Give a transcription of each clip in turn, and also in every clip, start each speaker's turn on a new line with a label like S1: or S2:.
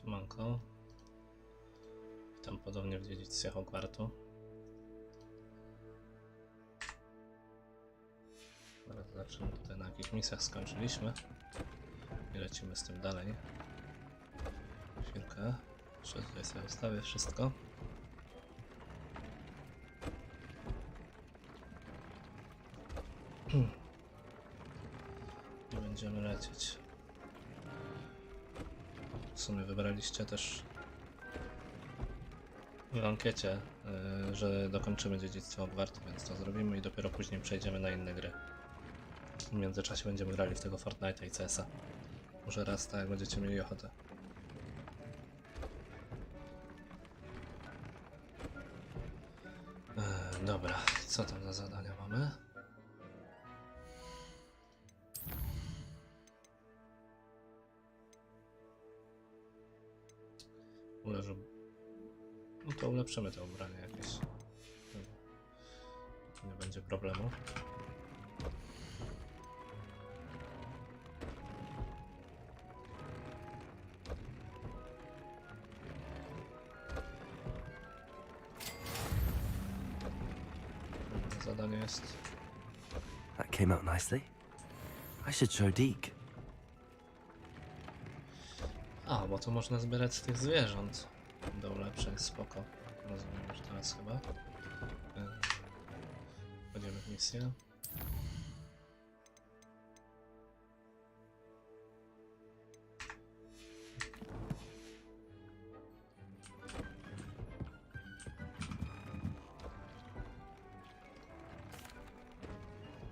S1: Siemanko. Witam podobnie w dziedzictwie Hogwartu. Teraz zobaczymy, tutaj na jakich misjach skończyliśmy i lecimy z tym dalej. Chwilkę. Jeszcze tutaj sobie ustawię wszystko. I będziemy lecieć. W sumie wybraliście też w ankiecie, że dokończymy dziedzictwo Hogwartu, więc to zrobimy i dopiero później przejdziemy na inne gry. W międzyczasie będziemy grali w tego Fortnite'a i CS-a. Może raz tak, jak będziecie mieli ochotę. Dobra, co tam za zadania mamy? No to ulepszymy te ubranie jakieś. Nie będzie problemu. Zadanie jest.
S2: That came out nicely. I should show Deke.
S1: A, bo to można zbierać z tych zwierząt do ulepszeń, spoko. Rozumiem już teraz chyba. Wchodzimy w misję.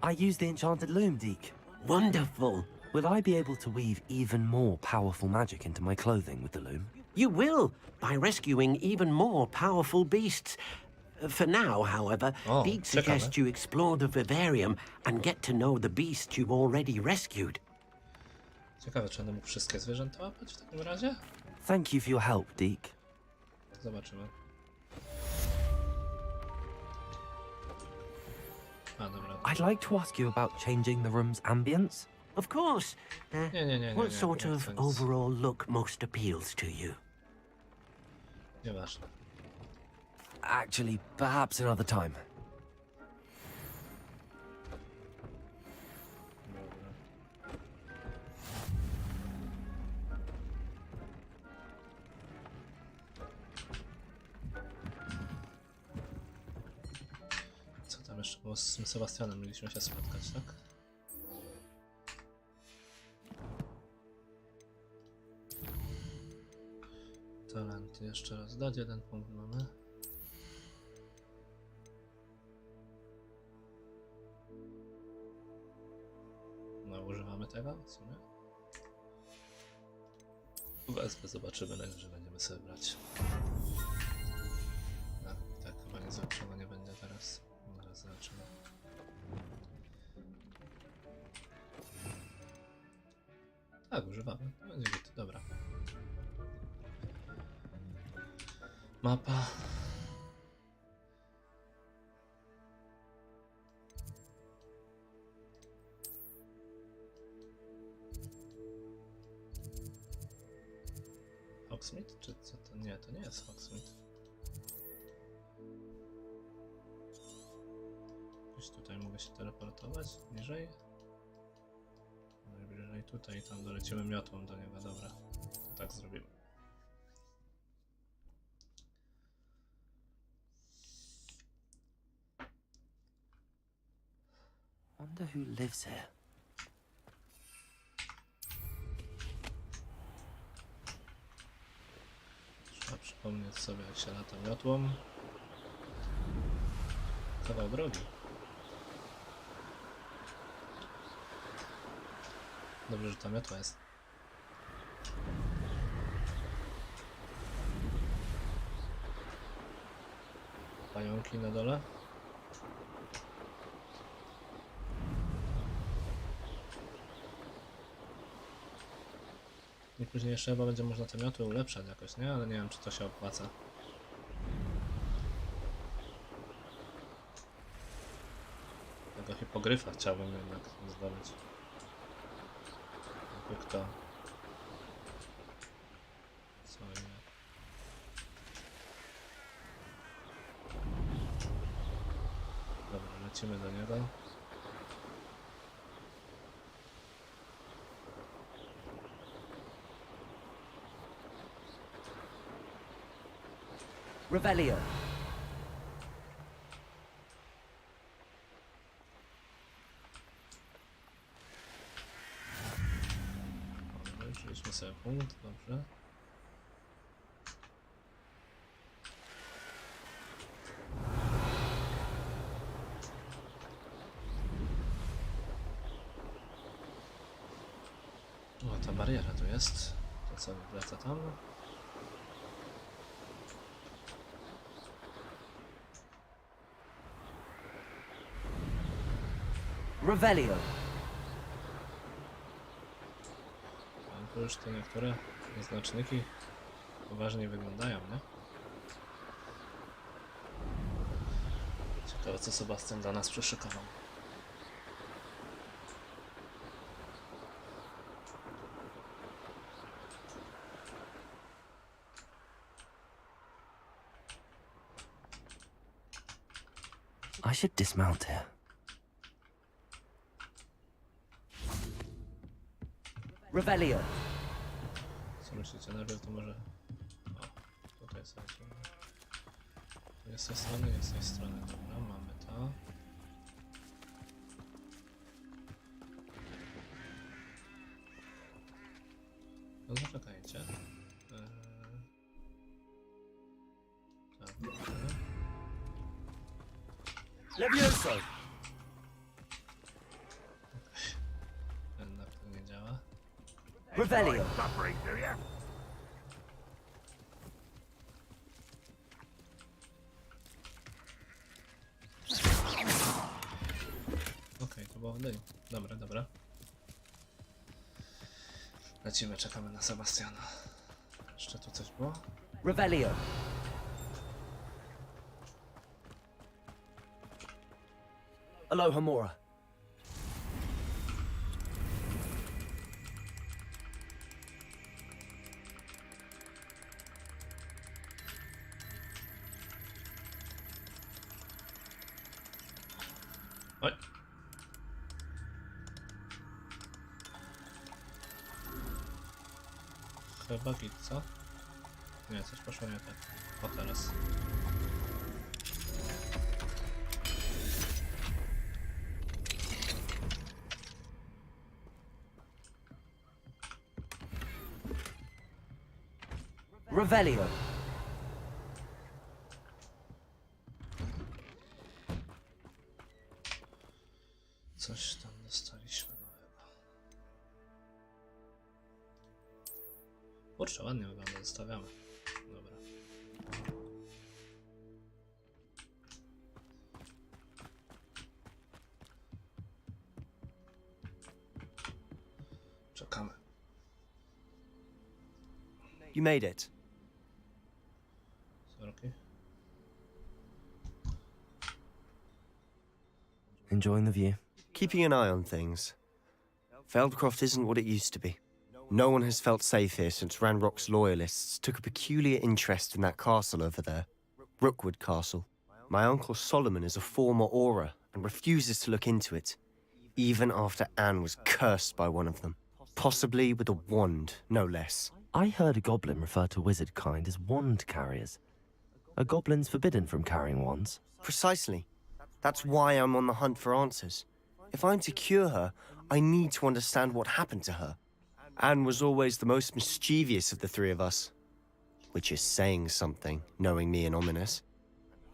S2: I used the enchanted loom, Deke.
S3: Wonderful.
S2: Will I be able to weave even more powerful magic into my clothing with the loom?
S3: You will, by rescuing even more powerful beasts. For now, however,
S1: Oh,
S3: Deke
S1: czekamy.
S3: suggests you explore the vivarium and get to know the beasts you've already rescued.
S1: Ciekawe, czy będę mógł wszystkie zwierzęta łapać w takim razie?
S2: Thank you for your help, Deke.
S1: Zobaczymy. A, dobra.
S2: I'd like to ask you about changing the room's ambience.
S3: Of course.
S1: Nie,
S3: What sort
S1: nie
S3: of
S1: chcę nic.
S3: overall look most appeals to you?
S1: Nieważne.
S2: Actually, perhaps another time.
S1: Dobra. Co tam jeszcze było z tym Sebastianem? Mieliśmy się spotkać, tak? Talenty jeszcze raz dać, jeden punkt mamy. No, używamy tego w sumie. Wezmę, zobaczymy, najwyżej będziemy sobie brać. Tak, chyba nic lepszego nie będzie teraz. Zaraz zobaczymy. Tak, używamy. Będzie git, dobra. Mapa. Hogsmead? Czy co to? Nie, to nie jest Hogsmead. Gdzieś tutaj mogę się teleportować? Niżej? Najbliżej tutaj, tam dolecimy miotłą do niego, dobra. To tak zrobimy.
S2: Wonder who lives here.
S1: Trzeba przypomnieć sobie, jak się lata miotłą. Kawał drogi. Dobrze, że ta miotła jest. Pająki na dole. I później jeszcze chyba będzie można te miotły ulepszać jakoś, nie? Ale nie wiem, czy to się opłaca. Tego hipogryfa chciałbym jednak zdobyć. Jakby kto. Co? lecimy do niego.
S2: Revelio.
S1: Wzięliśmy sobie punkt, dobrze. O, ta bariera tu jest. To co, wraca tam?
S2: Revelio.
S1: A tu już te niektóre znaczniki poważnie wyglądają, nie? Ciekawe, co Sebastian dla nas przyszykował.
S2: I should dismount here. Revelio.
S1: Co myślicie? Najpierw to może... O, tutaj sobie... Jest z tej strony, jest z tej strony. Dobra, mamy to. No zaczekajcie. Tak, dobra.
S2: Levioso.
S1: Jednak to nie działa.
S2: Revelio.
S1: Okej, to było wdej. Dobra, dobra. Lecimy, czekamy na Sebastiana. Jeszcze tu coś było?
S2: Revelio. Aloha Mora.
S1: Oj! Chyba git, co? Nie, coś poszło nie tak. O, teraz.
S2: Revelio.
S1: Coś tam dostaliśmy nowego. Kurczę, ładnie wygląda, zostawiamy. Dobra. Czekamy.
S4: You made it.
S1: Sorki.
S2: Enjoying the view.
S4: Keeping an eye on things. Feldcroft isn't what it used to be. No one has felt safe here since Ranrock's loyalists took a peculiar interest in that castle over there. Rookwood Castle. My uncle Solomon is a former Auror and refuses to look into it, even after Anne was cursed by one of them. Possibly with a wand, no less.
S2: I heard a goblin refer to wizard kind as wand carriers. Are goblins forbidden from carrying wands?
S4: Precisely. That's why I'm on the hunt for answers. If I'm to cure her, I need to understand what happened to her. Anne was always the most mischievous of the three of us. Which is saying something, knowing me and ominous.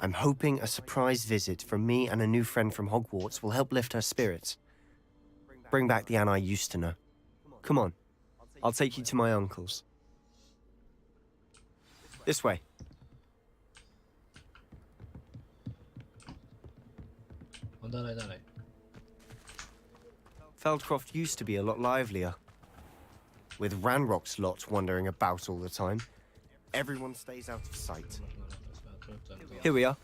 S4: I'm hoping a surprise visit from me and a new friend from Hogwarts will help lift her spirits. Bring back the Anne I used to know. Come on, I'll take you to my uncle's. This way.
S1: O, dalej, dalej.
S4: Feldcroft used to be a lot livelier. With Ranrock's lot wandering about all the time, everyone stays out of sight. Here we are.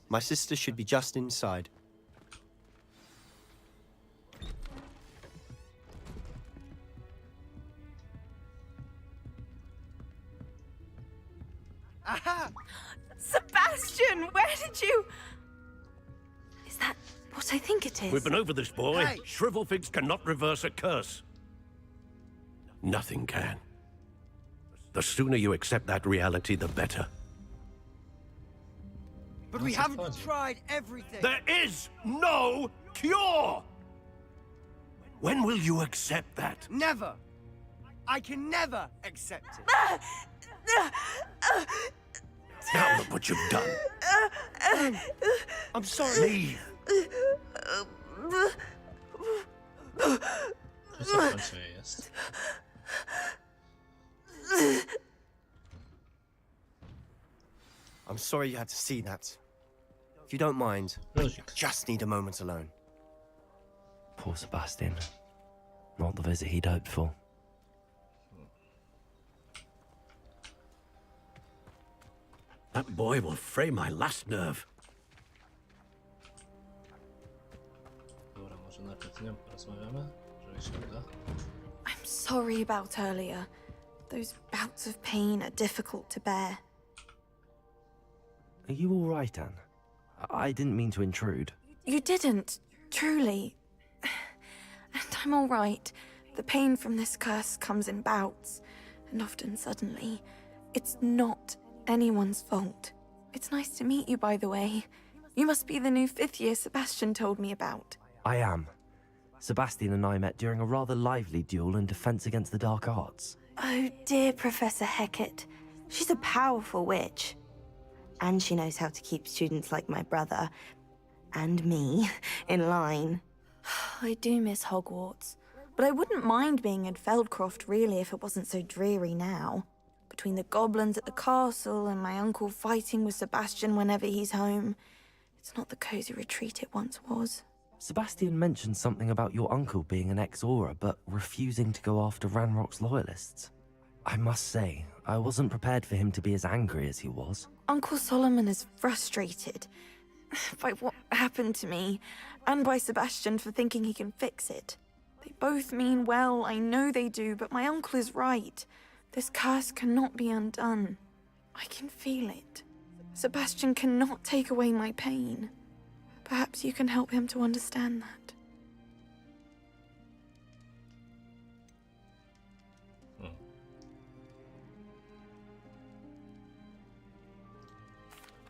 S4: My sister should be just inside.
S5: Sebastian, where did you... Is that what what I think it is.
S6: We've been over this, boy. Shrivelfigs cannot reverse a curse. Nothing can. The sooner you accept that reality, the better.
S7: But we haven't tried everything.
S6: There is no cure! When will you accept that?
S7: Never. I can never accept it.
S6: Now look what you've done.
S4: I'm sorry.
S6: Leave.
S1: To co w końcu jest?
S4: I'm sorry you had to see that. If you don't mind, I
S1: Luzik.
S4: just need a moment alone.
S2: Poor Sebastian. Not the visit he'd hoped for.
S6: That boy will fray my last nerve.
S1: Dobra, może najpierw z nią porozmawiamy, jeżeli się uda.
S5: I'm sorry about earlier. Those bouts of pain are difficult to bear.
S2: Are you all right, Anne? I didn't mean to intrude.
S5: You didn't, truly. And I'm all right. The pain from this curse comes in bouts, and often suddenly. It's not anyone's fault. It's nice to meet you, by the way. You must be the new 5th year Sebastian told me about.
S2: I am. Sebastian and I met during a rather lively duel in defense against the dark arts.
S5: Oh, dear Professor Hecat. She's a powerful witch. And she knows how to keep students like my brother, and me, in line. I do miss Hogwarts, but I wouldn't mind being in Feldcroft, really, if it wasn't so dreary now. Between the goblins at the castle and my uncle fighting with Sebastian whenever he's home, it's not the cozy retreat it once was.
S2: Sebastian mentioned something about your uncle being an ex-Aura, but refusing to go after Ranrock's loyalists. I must say, I wasn't prepared for him to be as angry as he was.
S5: Uncle Solomon is frustrated by what happened to me, and by Sebastian for thinking he can fix it. They both mean well, I know they do, but my uncle is right. This curse cannot be undone. I can feel it. Sebastian cannot take away my pain. Perhaps you can help him to understand that.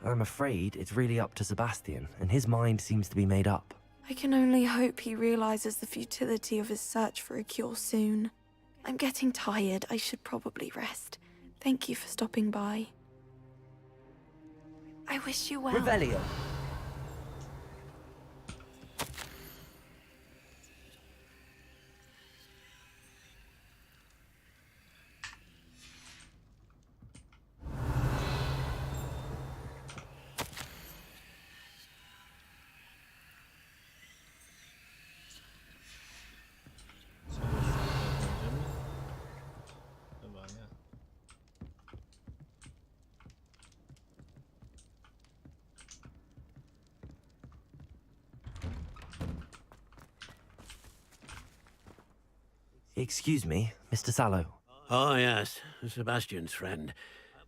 S2: I'm afraid it's really up to Sebastian, and his mind seems to be made up.
S5: I can only hope he realizes the futility of his search for a cure soon. I'm getting tired. I should probably rest. Thank you for stopping by. I wish you well.
S7: Revelio.
S1: Co już będziemy? Chyba nie.
S2: Excuse me, Mr. Sallow.
S6: Oh, yes, Sebastian's friend.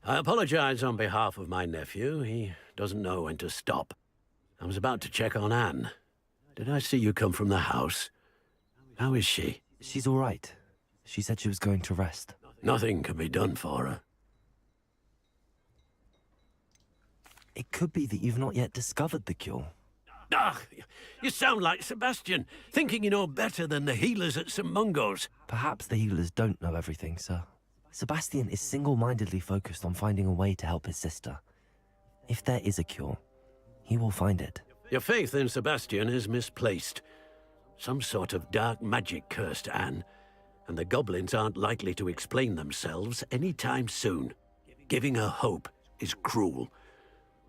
S6: I apologize on behalf of my nephew. He doesn't know when to stop. I was about to check on Anne. Did I see you come from the house? How is she?
S2: She's all right. She said she was going to rest.
S6: Nothing can be done for her.
S2: It could be that you've not yet discovered the cure.
S6: Ah, you sound like Sebastian, thinking you know better than the healers at St. Mungo's.
S2: Perhaps the healers don't know everything, sir. Sebastian is single-mindedly focused on finding a way to help his sister. If there is a cure, he will find it.
S6: Your faith in Sebastian is misplaced. Some sort of dark magic cursed Anne, and the goblins aren't likely to explain themselves anytime soon. Giving her hope is cruel.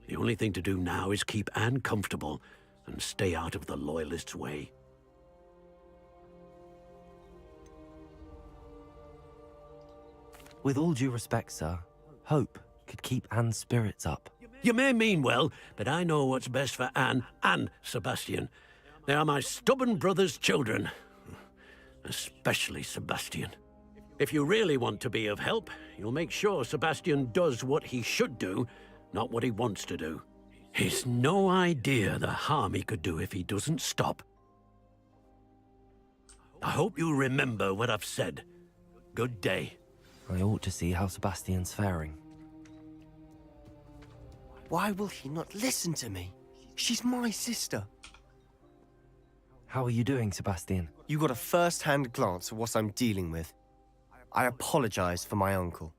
S6: The only thing to do now is keep Anne comfortable and stay out of the Loyalists' way.
S2: With all due respect, sir, hope could keep Anne's spirits up.
S6: You may mean well, but I know what's best for Anne and Sebastian. They are my stubborn brother's children. Especially Sebastian. If you really want to be of help, you'll make sure Sebastian does what he should do, not what he wants to do. He's no idea the harm he could do if he doesn't stop. I hope you remember what I've said. Good day.
S2: I ought to see how Sebastian's faring.
S4: Why will he not listen to me? She's my sister.
S2: How are you doing, Sebastian?
S4: You got a first-hand glance at what I'm dealing with. I apologize for my uncle.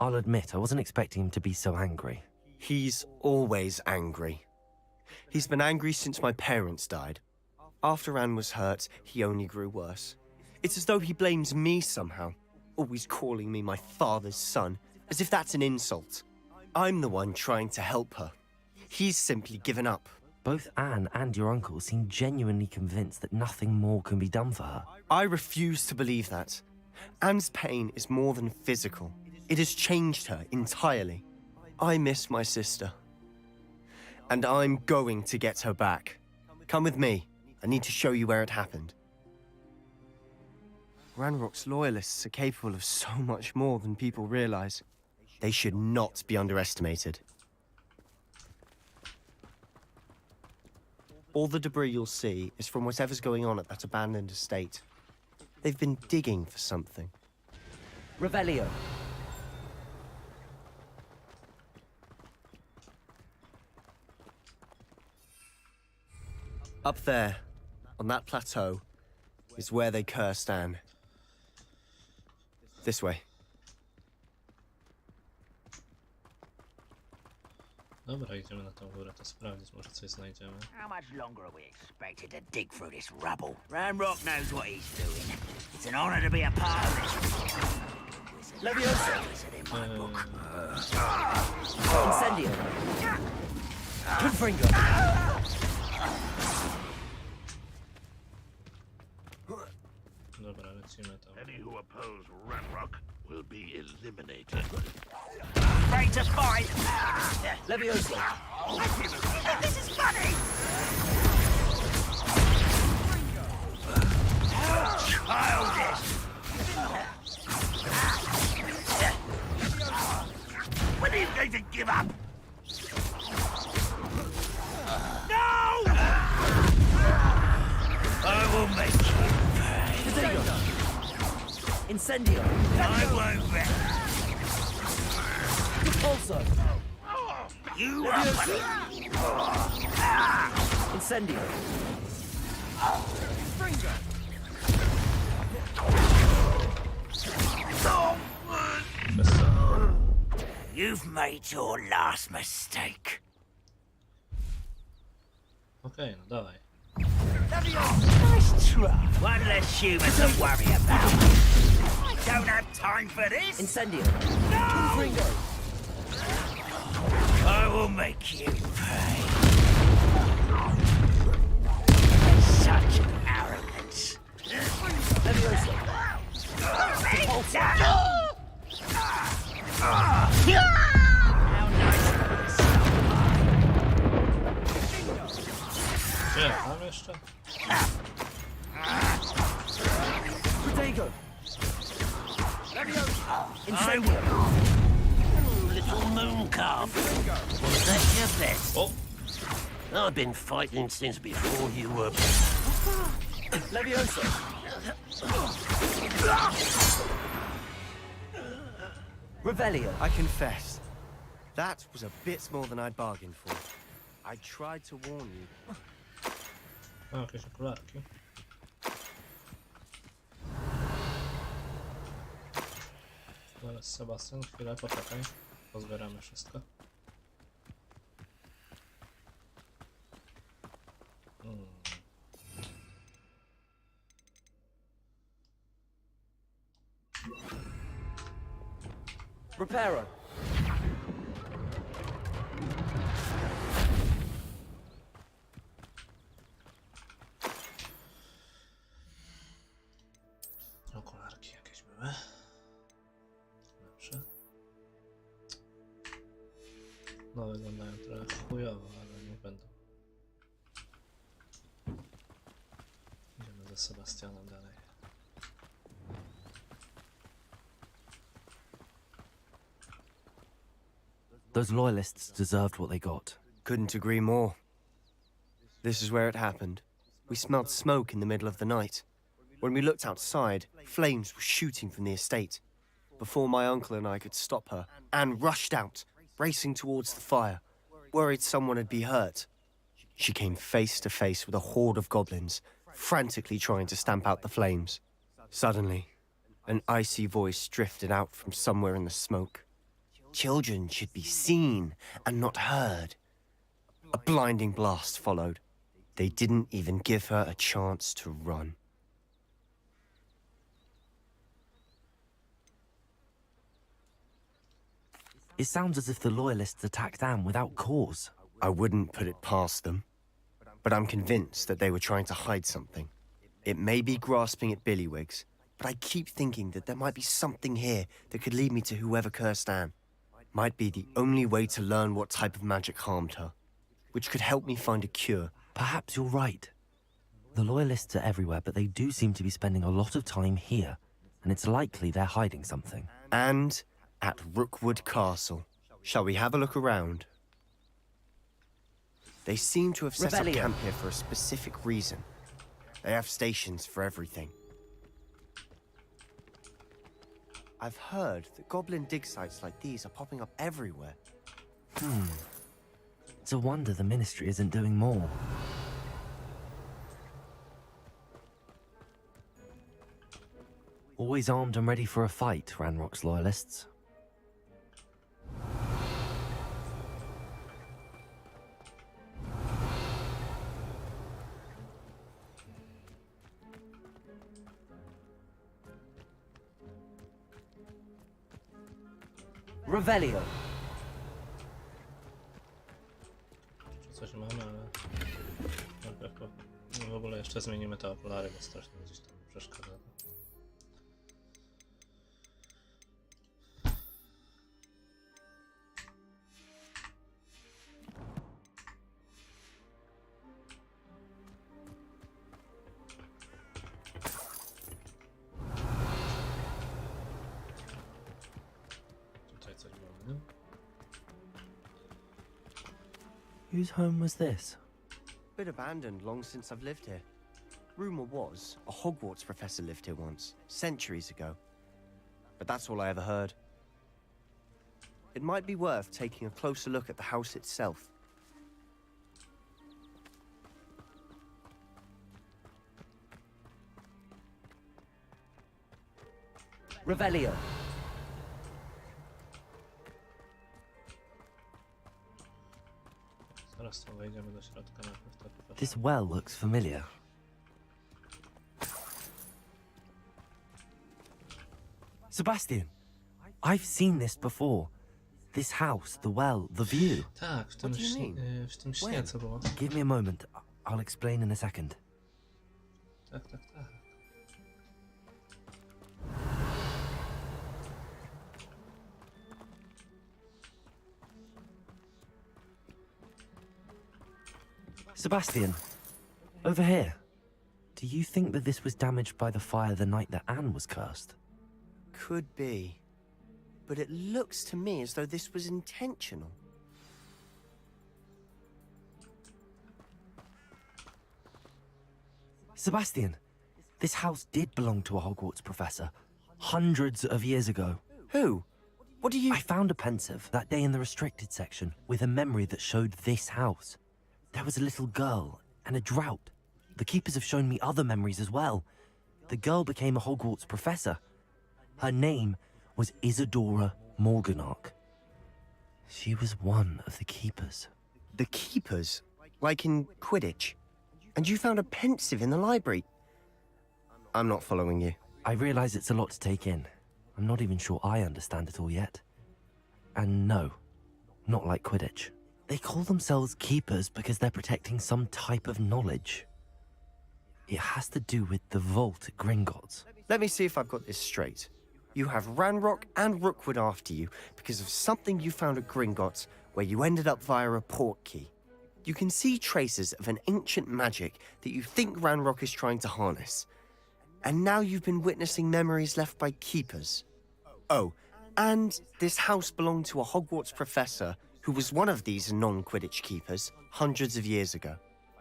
S2: I'll admit, I wasn't expecting him to be so angry.
S4: He's always angry. He's been angry since my parents died. After Anne was hurt, he only grew worse. It's as though he blames me somehow, always calling me my father's son, as if that's an insult. I'm the one trying to help her. He's simply given up.
S2: Both Anne and your uncle seem genuinely convinced that nothing more can be done for her.
S4: I refuse to believe that. Anne's pain is more than physical. It has changed her entirely. I miss my sister. And I'm going to get her back. Come with me. I need to show you where it happened. Ranrock's loyalists are capable of so much more than people realize. They should not be underestimated. All the debris you'll see is from whatever's going on at that abandoned estate. They've been digging for something.
S2: Revelio.
S4: Up there, on that plateau, is where they cursed Anne. This way.
S1: Dobra, idziemy na tą górę, to sprawdzić, może coś znajdziemy.
S8: How much longer are we expected to dig through this rubble? Ranrock knows what he's doing. It's an honor to be a part of this. Leviosa!
S2: Incendio. Confringo.
S1: Dobra, lecimy tam.
S9: Any who oppose Ranrock will be eliminated.
S8: Afraid to fight!
S2: Leviosa.
S8: This is funny! Childish!
S9: When are you going to give up?
S8: No! I will make you pay.
S2: Incendio.
S8: I won't bet.
S2: Also.
S8: You are funny.
S2: Incendio.
S8: You've made your last mistake.
S1: Okej, no dawaj.
S8: Nice try. One less human to worry about. I don't have time for this.
S2: Incendio.
S8: No! I will make you pay. Such arrogance.
S2: Leviosa.
S8: How nice of this.
S1: Gdzie? Tam jeszcze?
S2: Protego.
S8: I will. Little moon calf. Was that your best?
S1: O!
S6: I've been fighting since before you were...
S2: Leviosa. Revelio.
S4: I confess, that was a bit more than I'd bargained for. I tried to warn you.
S1: O, jakieś okularki. Zaraz, Sebastian, chwilę, poczekaj. Pozbieramy wszystko.
S2: Reparo.
S1: Okularki jakieś były. Lepsze. No, wyglądają trochę chujowo, ale nie będą. Idziemy ze Sebastianem dalej.
S2: Those loyalists deserved what they got.
S4: Couldn't agree more. This is where it happened. We smelled smoke in the middle of the night. When we looked outside, flames were shooting from the estate. Before my uncle and I could stop her, Anne rushed out, racing towards the fire, worried someone would be hurt. She came face to face with a horde of goblins, frantically trying to stamp out the flames. Suddenly, an icy voice drifted out from somewhere in the smoke. Children should be seen and not heard. A blinding blast followed. They didn't even give her a chance to run.
S2: It sounds as if the loyalists attacked Anne without cause.
S4: I wouldn't put it past them, but I'm convinced that they were trying to hide something. It may be grasping at billywhigs, but I keep thinking that there might be something here that could lead me to whoever cursed Anne. Might be the only way to learn what type of magic harmed her, which could help me find a cure.
S2: Perhaps you're right. The loyalists are everywhere, but they do seem to be spending a lot of time here, and it's likely they're hiding something.
S4: And at Rookwood Castle. Shall we have a look around? They seem to have set up camp here for a specific reason. They have stations for everything. I've heard that goblin dig sites like these are popping up everywhere.
S2: It's a wonder the Ministry isn't doing more. Always armed and ready for a fight, Ranrock's loyalists. Revelio.
S1: Coś mamy, ale... W ogóle jeszcze zmienimy te okulary, bo strasznie gdzieś tam przeszkadza.
S2: Whose home was this?
S4: Been abandoned long since I've lived here. Rumor was a Hogwarts professor lived here once, centuries ago. But that's all I ever heard. It might be worth taking a closer look at the house itself.
S2: Revelio.
S1: Zaraz tam wejdziemy do środka, najpierw to popatrzę.
S2: This well looks familiar. Sebastian, I've seen this before. This house, the well, the view.
S1: Tak, w tym,
S4: What do you mean?
S1: w tym śnie co było.
S2: Give me a moment. I'll explain in a second.
S1: Tak, tak, tak.
S2: Sebastian, over here. Do you think that this was damaged by the fire the night that Anne was cursed?
S4: Could be. But it looks to me as though this was intentional.
S2: Sebastian, this house did belong to a Hogwarts professor, hundreds of years ago.
S4: Who? What do you...
S2: I found a pensive that day in the restricted section with a memory that showed this house. There was a little girl and a drought. The keepers have shown me other memories as well. The girl became a Hogwarts professor. Her name was Isadora Morganach. She was one of the keepers.
S4: The keepers? Like in Quidditch? And you found a pensive in the library? I'm not following you.
S2: I realize it's a lot to take in. I'm not even sure I understand it all yet. And no, not like Quidditch. They call themselves keepers because they're protecting some type of knowledge. It has to do with the vault at Gringotts.
S4: Let me see if I've got this straight. You have Ranrock and Rookwood after you because of something you found at Gringotts where you ended up via a portkey. You can see traces of an ancient magic that you think Ranrock is trying to harness. And now you've been witnessing memories left by keepers. Oh, And this house belonged to a Hogwarts professor who was one of these non-Quidditch keepers hundreds of years ago.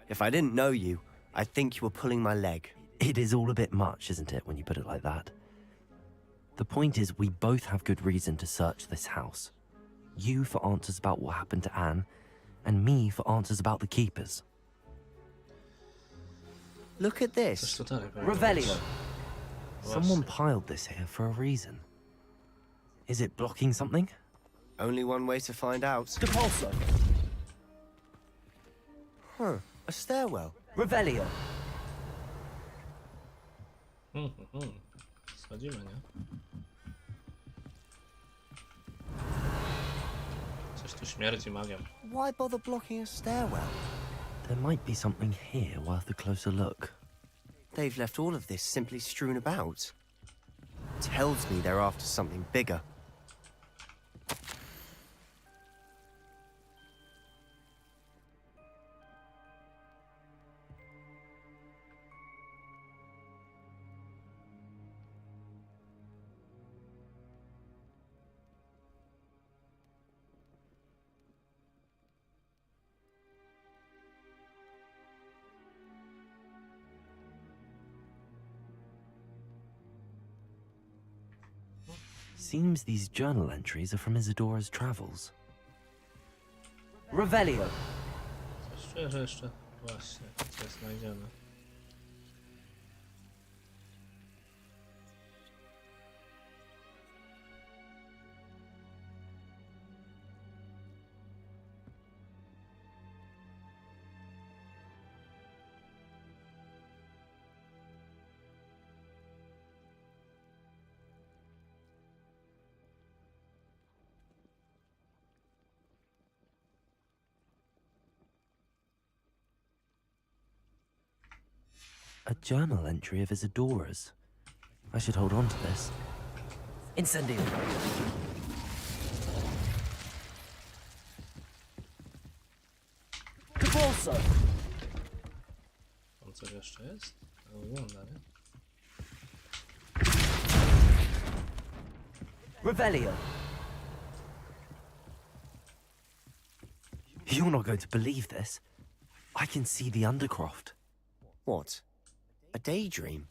S4: If I didn't know you, I'd think you were pulling my leg.
S2: It is all a bit much, isn't it, when you put it like that? The point is, we both have good reason to search this house. You for answers about what happened to Anne, and me for answers about the keepers.
S4: Look at
S1: Coś
S4: this.
S1: tu dalej powinno
S2: Revelio.
S1: być.
S2: Someone
S1: Właśnie.
S2: piled this here for a reason. Is it blocking something?
S4: Only one way to find out.
S2: Depulso.
S4: Huh, a stairwell.
S2: Revelio.
S1: Schodzimy, nie? Coś tu śmierdzi magią.
S4: Why bother blocking a stairwell?
S2: There might be something here worth a closer look.
S4: They've left all of this simply strewn about. Tells me they're after something bigger.
S2: Seems these journal entries are from Isadora's travels. Revelio.
S1: Coś czuję, że jeszcze właśnie coś znajdziemy.
S2: A journal entry of Isadora's. I should hold on to this. Incendio. Depulso.
S1: Tam coś jeszcze jest? To wygląda, nie?
S2: Revelio. You're not going to believe this. I can see the Undercroft.
S4: What? A daydream?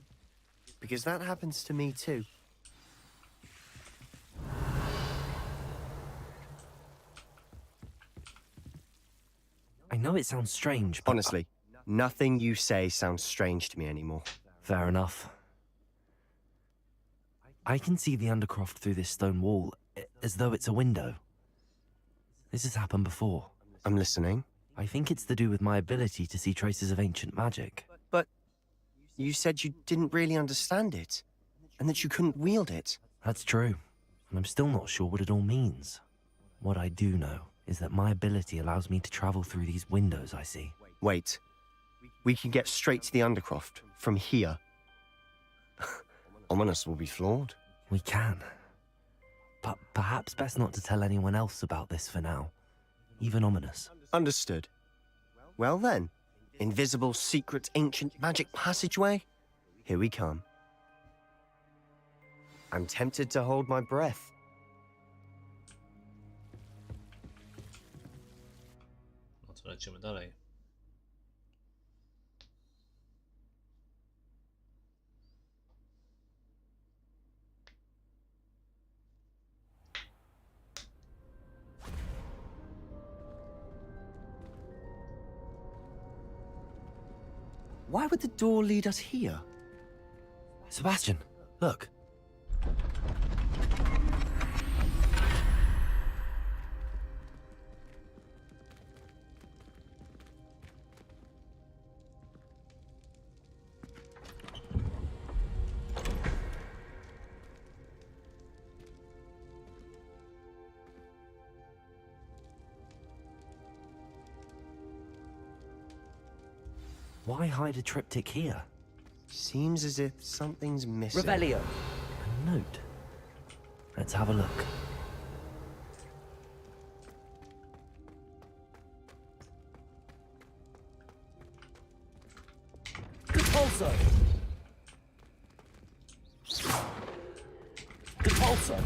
S4: Because that happens to me too.
S2: I know it sounds strange, but...
S4: Honestly, nothing you say sounds strange to me anymore.
S2: Fair enough. I can see the Undercroft through this stone wall, as though it's a window. This has happened before.
S4: I'm listening.
S2: I think it's to do with my ability to see traces of ancient magic.
S4: But you said you didn't really understand it, and that you couldn't wield it.
S2: That's true, and I'm still not sure what it all means. What I do know is that my ability allows me to travel through these windows I see.
S4: Wait. We can get straight to the Undercroft from here. Ominous will be floored.
S2: We can. But perhaps best not to tell anyone else about this for now. Even Ominous.
S4: Understood. Well then, invisible, secret, ancient magic passageway? Here we come. I'm tempted to hold my breath.
S1: No to lecimy dalej.
S4: Why would the door lead us here?
S2: Sebastian, look. Why hide a triptych here?
S4: Seems as if something's missing.
S2: Revelio. A note. Let's have a look. Depulso. Depulso.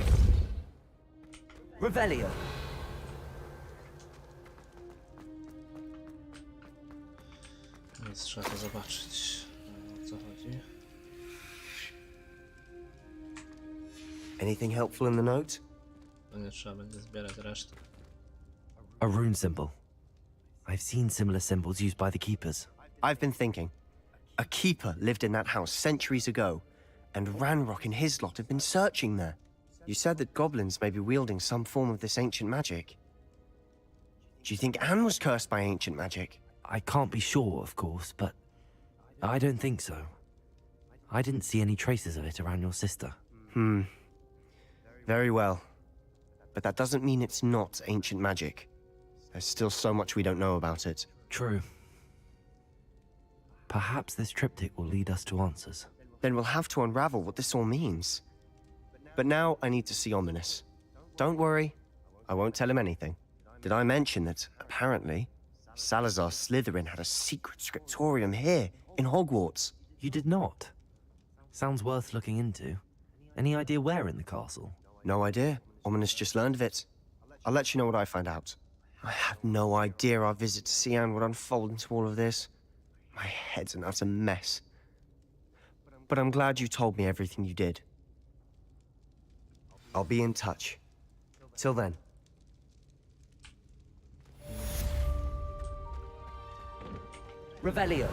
S2: Revelio.
S1: Więc trzeba to zobaczyć, o co chodzi.
S4: Anything helpful in the note?
S1: To nie trzeba będzie zbierać reszty.
S2: A rune symbol. I've seen similar symbols used by the keepers.
S4: I've been thinking. A keeper lived in that house centuries ago, and Ranrock and his lot have been searching there. You said that goblins may be wielding some form of this ancient magic. Do you think Anne was cursed by ancient magic?
S2: I can't be sure, of course, but I don't think so. I didn't see any traces of it around your sister.
S4: Very well. But that doesn't mean it's not ancient magic. There's still so much we don't know about it.
S2: True. Perhaps this triptych will lead us to answers.
S4: Then we'll have to unravel what this all means. But now I need to see Ominous. Don't worry, I won't tell him anything. Did I mention that, apparently, Salazar Slytherin had a secret scriptorium here, in Hogwarts?
S2: You did not. Sounds worth looking into. Any idea where in the castle?
S4: No idea. Ominous just learned of it. I'll let you know what I find out. I had no idea our visit to Cian would unfold into all of this. My head's an utter mess. But I'm glad you told me everything you did. I'll be in touch. Till then.
S2: Revelio.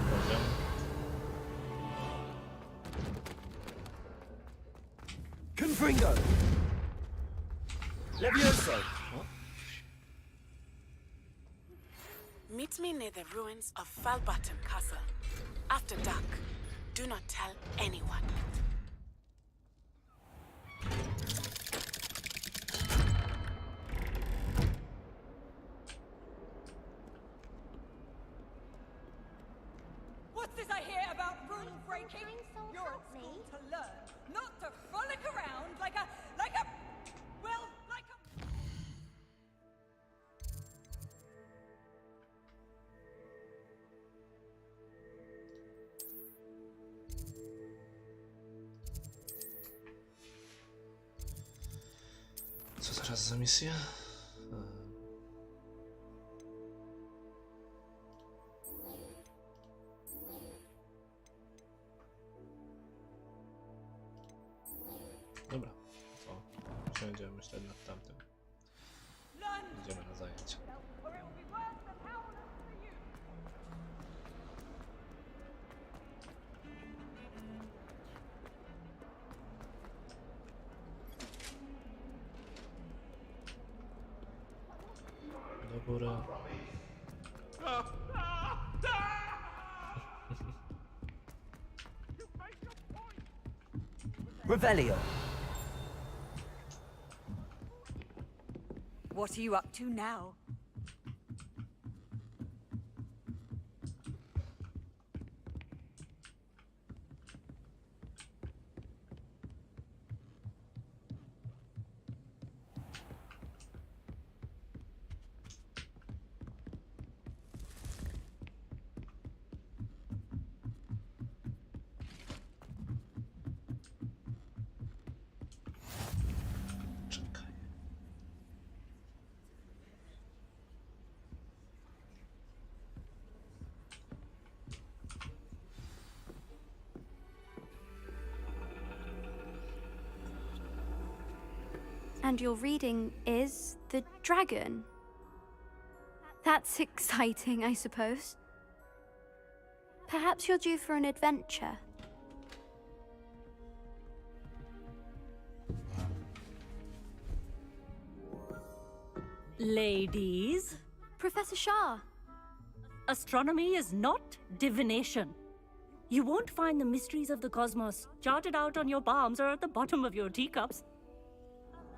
S1: Poziom.
S2: Confringo. Levioso.
S10: Meet me near the ruins of Falbottom Castle. After dark. Do not tell anyone.
S11: What's this I hear about rule breaking? You're at school to learn, not to frolic around like a...
S1: Co teraz za misja? Dobra, to przejdziemy myśleć nad tamtym. Idziemy na zajęcia. Do góry.
S2: Revelio.
S11: What are you up to now?
S1: Czekaj.
S12: And your reading is the dragon. That's exciting, I suppose. Perhaps you're due for an adventure.
S11: Ladies,
S12: Professor Shah.
S11: astronomy is not divination. You won't find the mysteries of the cosmos charted out on your palms or at the bottom of your teacups.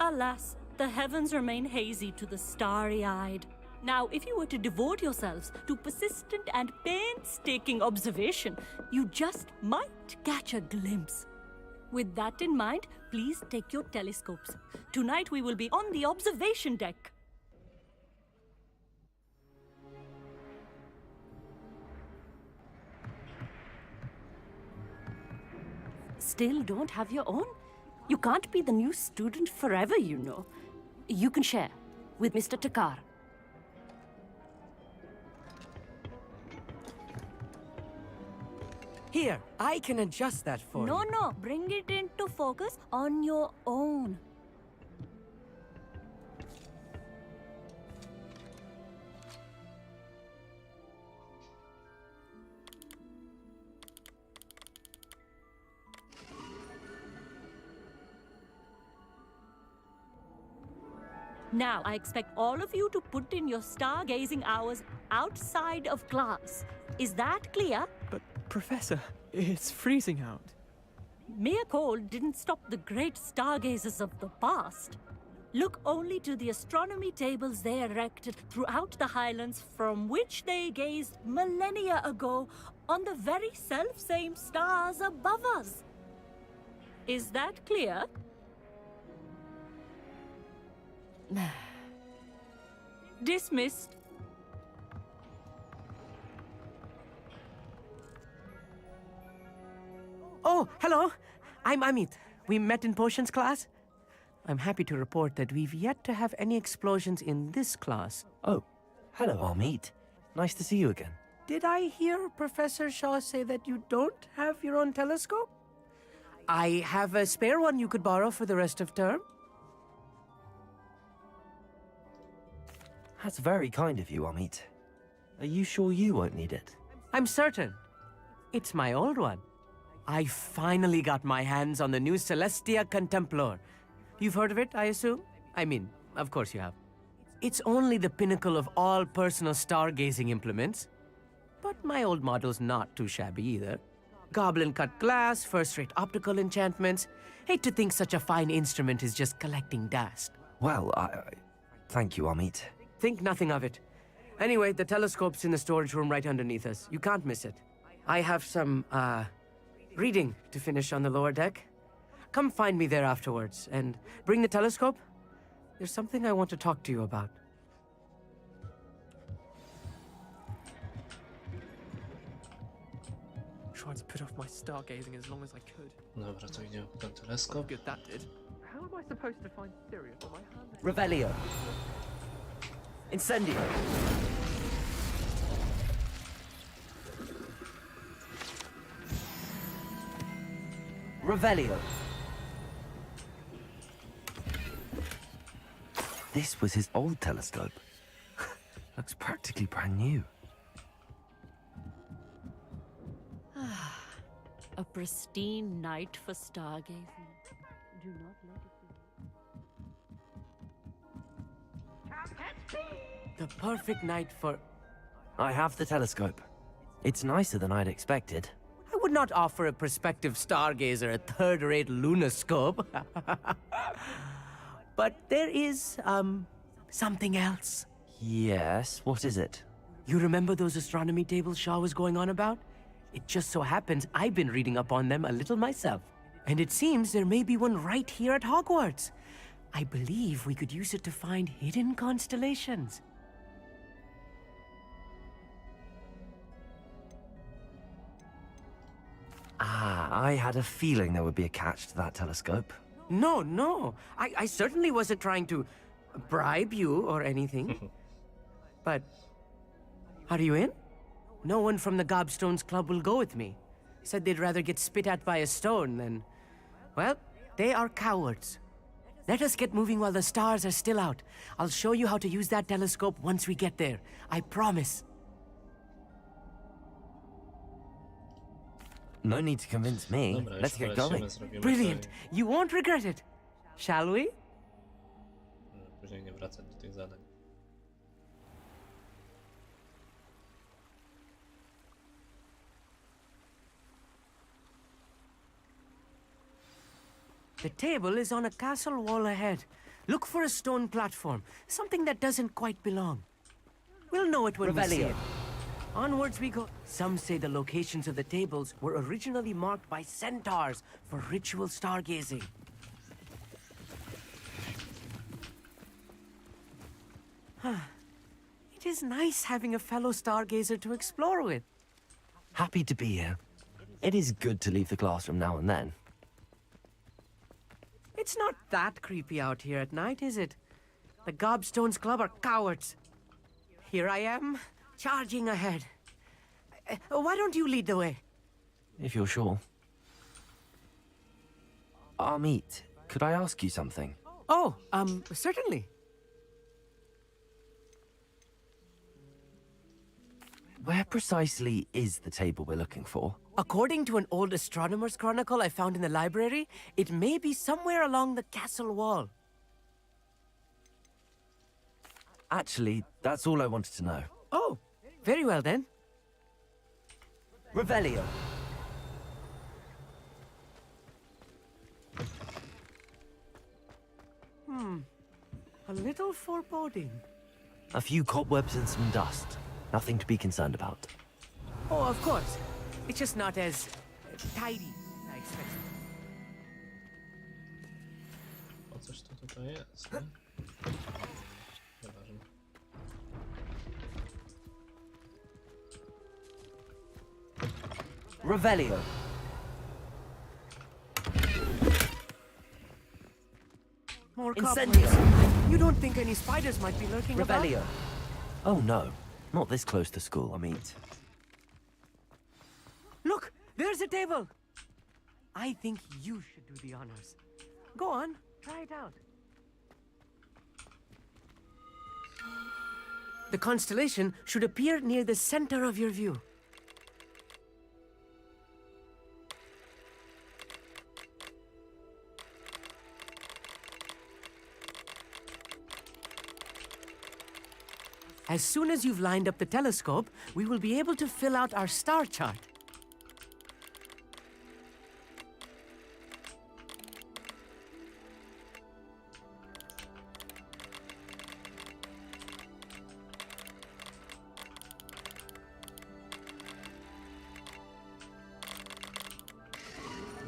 S11: Alas, the heavens remain hazy to the starry-eyed. Now, if you were to devote yourselves to persistent and painstaking observation, you just might catch a glimpse. With that in mind, please take your telescopes. Tonight we will be on the observation deck. Still don't have your own? You can't be the new student forever, you know. You can share with Mr. Takar.
S13: Here, I can adjust that for you.
S11: No, bring it into focus on your own. Now, I expect all of you to put in your stargazing hours outside of class. Is that clear?
S13: But, Professor, it's freezing out.
S11: Mere cold didn't stop the great stargazers of the past. Look only to the astronomy tables they erected throughout the Highlands, from which they gazed millennia ago on the very self-same stars above us. Is that clear? Dismissed.
S13: Oh, hello. I'm Amit. We met in potions class. I'm happy to report that we've yet to have any explosions in this class.
S2: Oh, hello, Amit. Nice to see you again.
S13: Did I hear Professor Shaw say that you don't have your own telescope? I have a spare one you could borrow for the rest of term.
S2: That's very kind of you, Amit. Are you sure you won't need it?
S13: I'm certain. It's my old one. I finally got my hands on the new Celestia Contemplar. You've heard of it, I assume? I mean, of course you have. It's only the pinnacle of all personal stargazing implements. But my old model's not too shabby either. Goblin-cut glass, first-rate optical enchantments. Hate to think such a fine instrument is just collecting dust.
S2: Well, thank you, Amit.
S13: Think nothing of it. Anyway, the telescope's in the storage room right underneath us. You can't miss it. I have some, reading to finish on the lower deck. Come find me there afterwards, and bring the telescope. There's something I want to talk to you about. Tried to put off my stargazing as long as I could.
S1: Dobra, to idziemy po ten teleskop.
S13: Good that did. How am I supposed to find Syria for my hand?
S2: Revelio. Incendio. Revelio. This was his old telescope. Looks practically brand new.
S11: A pristine night for stargazing. Do not let it be.
S13: The perfect night for...
S2: I have the telescope. It's nicer than I'd expected.
S13: I would not offer a prospective stargazer a third-rate lunoscope. But there is, something else.
S2: Yes, what is it?
S13: You remember those astronomy tables Shaw was going on about? It just so happens I've been reading up on them a little myself. And it seems there may be one right here at Hogwarts. I believe we could use it to find hidden constellations.
S2: I had a feeling there would be a catch to that telescope.
S13: No. I certainly wasn't trying to bribe you or anything. But, are you in? No one from the Gobstones Club will go with me. Said they'd rather get spit at by a stone than... Well, they are cowards. Let us get moving while the stars are still out. I'll show you how to use that telescope once we get there. I promise.
S2: No need to convince me.
S1: Dobra,
S2: Let's
S1: już
S2: get going.
S1: zrobimy
S13: Brilliant.
S1: sobie-
S13: You won't regret it. Shall we?
S1: Później nie wracać do tych zadań.
S13: The table is on a castle wall ahead. Look for a stone platform, something that doesn't quite belong. We'll know it when we see
S2: Revelio.
S13: it. Onwards we go. Some say the locations of the tables were originally marked by centaurs for ritual stargazing. It is nice having a fellow stargazer to explore with.
S2: Happy to be here. It is good to leave the classroom now and then.
S13: It's not that creepy out here at night, is it? The Gobstones Club are cowards. Here I am, charging ahead. Why don't you lead the way?
S2: If you're sure. Amit, could I ask you something?
S13: Oh, certainly.
S2: Where precisely is the table we're looking for?
S13: According to an old astronomer's chronicle I found in the library, it may be somewhere along the castle wall.
S2: Actually, that's all I wanted to know.
S13: Oh, very well then.
S2: Revelio.
S13: A little foreboding.
S2: A few cobwebs and some dust. Nothing to be concerned about.
S13: Oh, of course. It's just not as tidy as I expected.
S1: O coś to tutaj jest, nie? Nieważne.
S2: Revelio.
S13: More
S2: Incendio.
S13: cobwebs. You don't think any spiders might be lurking about?
S2: Revelio. Oh no, not this close to school, Amit.
S13: Look, there's a table. I think you should do the honors. Go on, try it out. The constellation should appear near the center of your view. As soon as you've lined up the telescope, we will be able to fill out our star chart.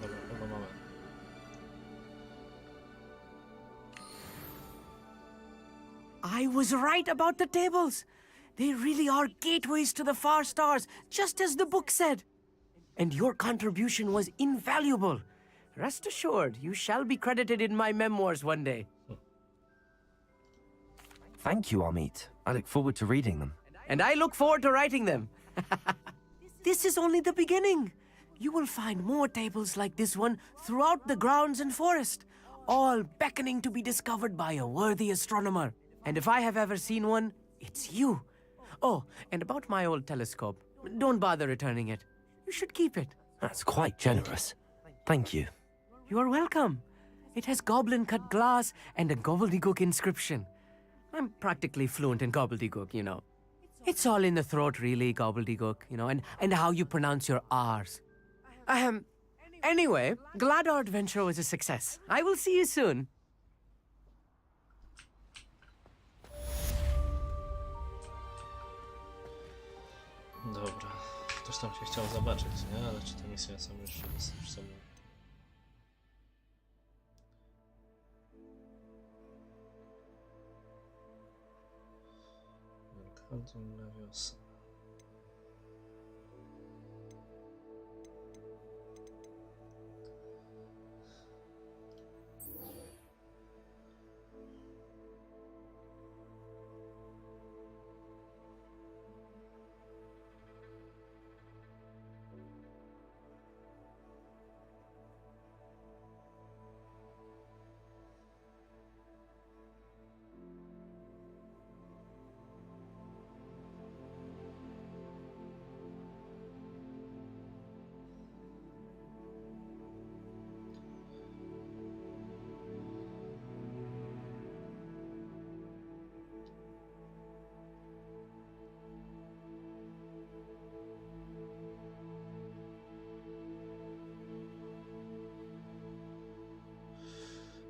S1: Dobra, chyba mamy.
S13: I was right about the tables. They really are gateways to the far stars, just as the book said. And your contribution was invaluable. Rest assured, you shall be credited in my memoirs one day.
S2: Thank you, Amit. I look forward to reading them.
S13: And I look forward to writing them. This is only the beginning. You will find more tables like this one throughout the grounds and forest, all beckoning to be discovered by a worthy astronomer. And if I have ever seen one, it's you. Oh, and about my old telescope, don't bother returning it. You should keep it.
S2: That's quite generous. Thank you.
S13: You are welcome. It has goblin-cut glass and a gobbledygook inscription. I'm practically fluent in gobbledygook, you know. It's all in the throat, really, gobbledygook, you know, and how you pronounce your R's. Anyway, glad our adventure was a success. I will see you soon.
S1: Dobra, ktoś tam się chciał zobaczyć, nie? Ale czy te misje są już są... Wielkanoc na wiosnę.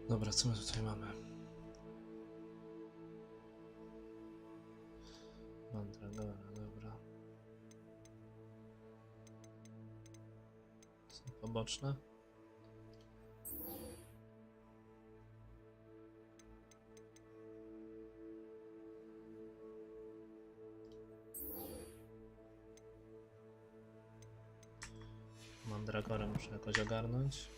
S1: Dobra, co my tutaj mamy? Mandragora, dobra. Są poboczne? Mandragorę muszę jakoś ogarnąć.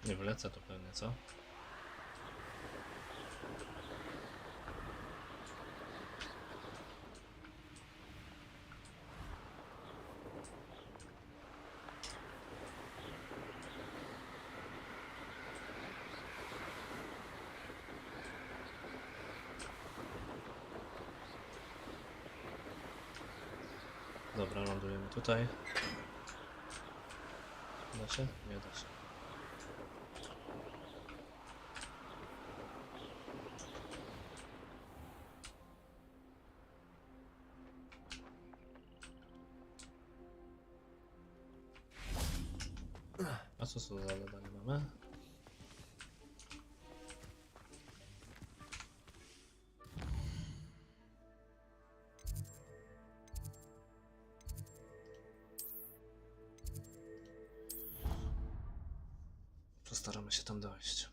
S1: Nie wlecę to pewnie, co? Dobra, lądujemy tutaj. Da się? Nie da się. A co za zadanie mamy? Postaramy się tam dojść.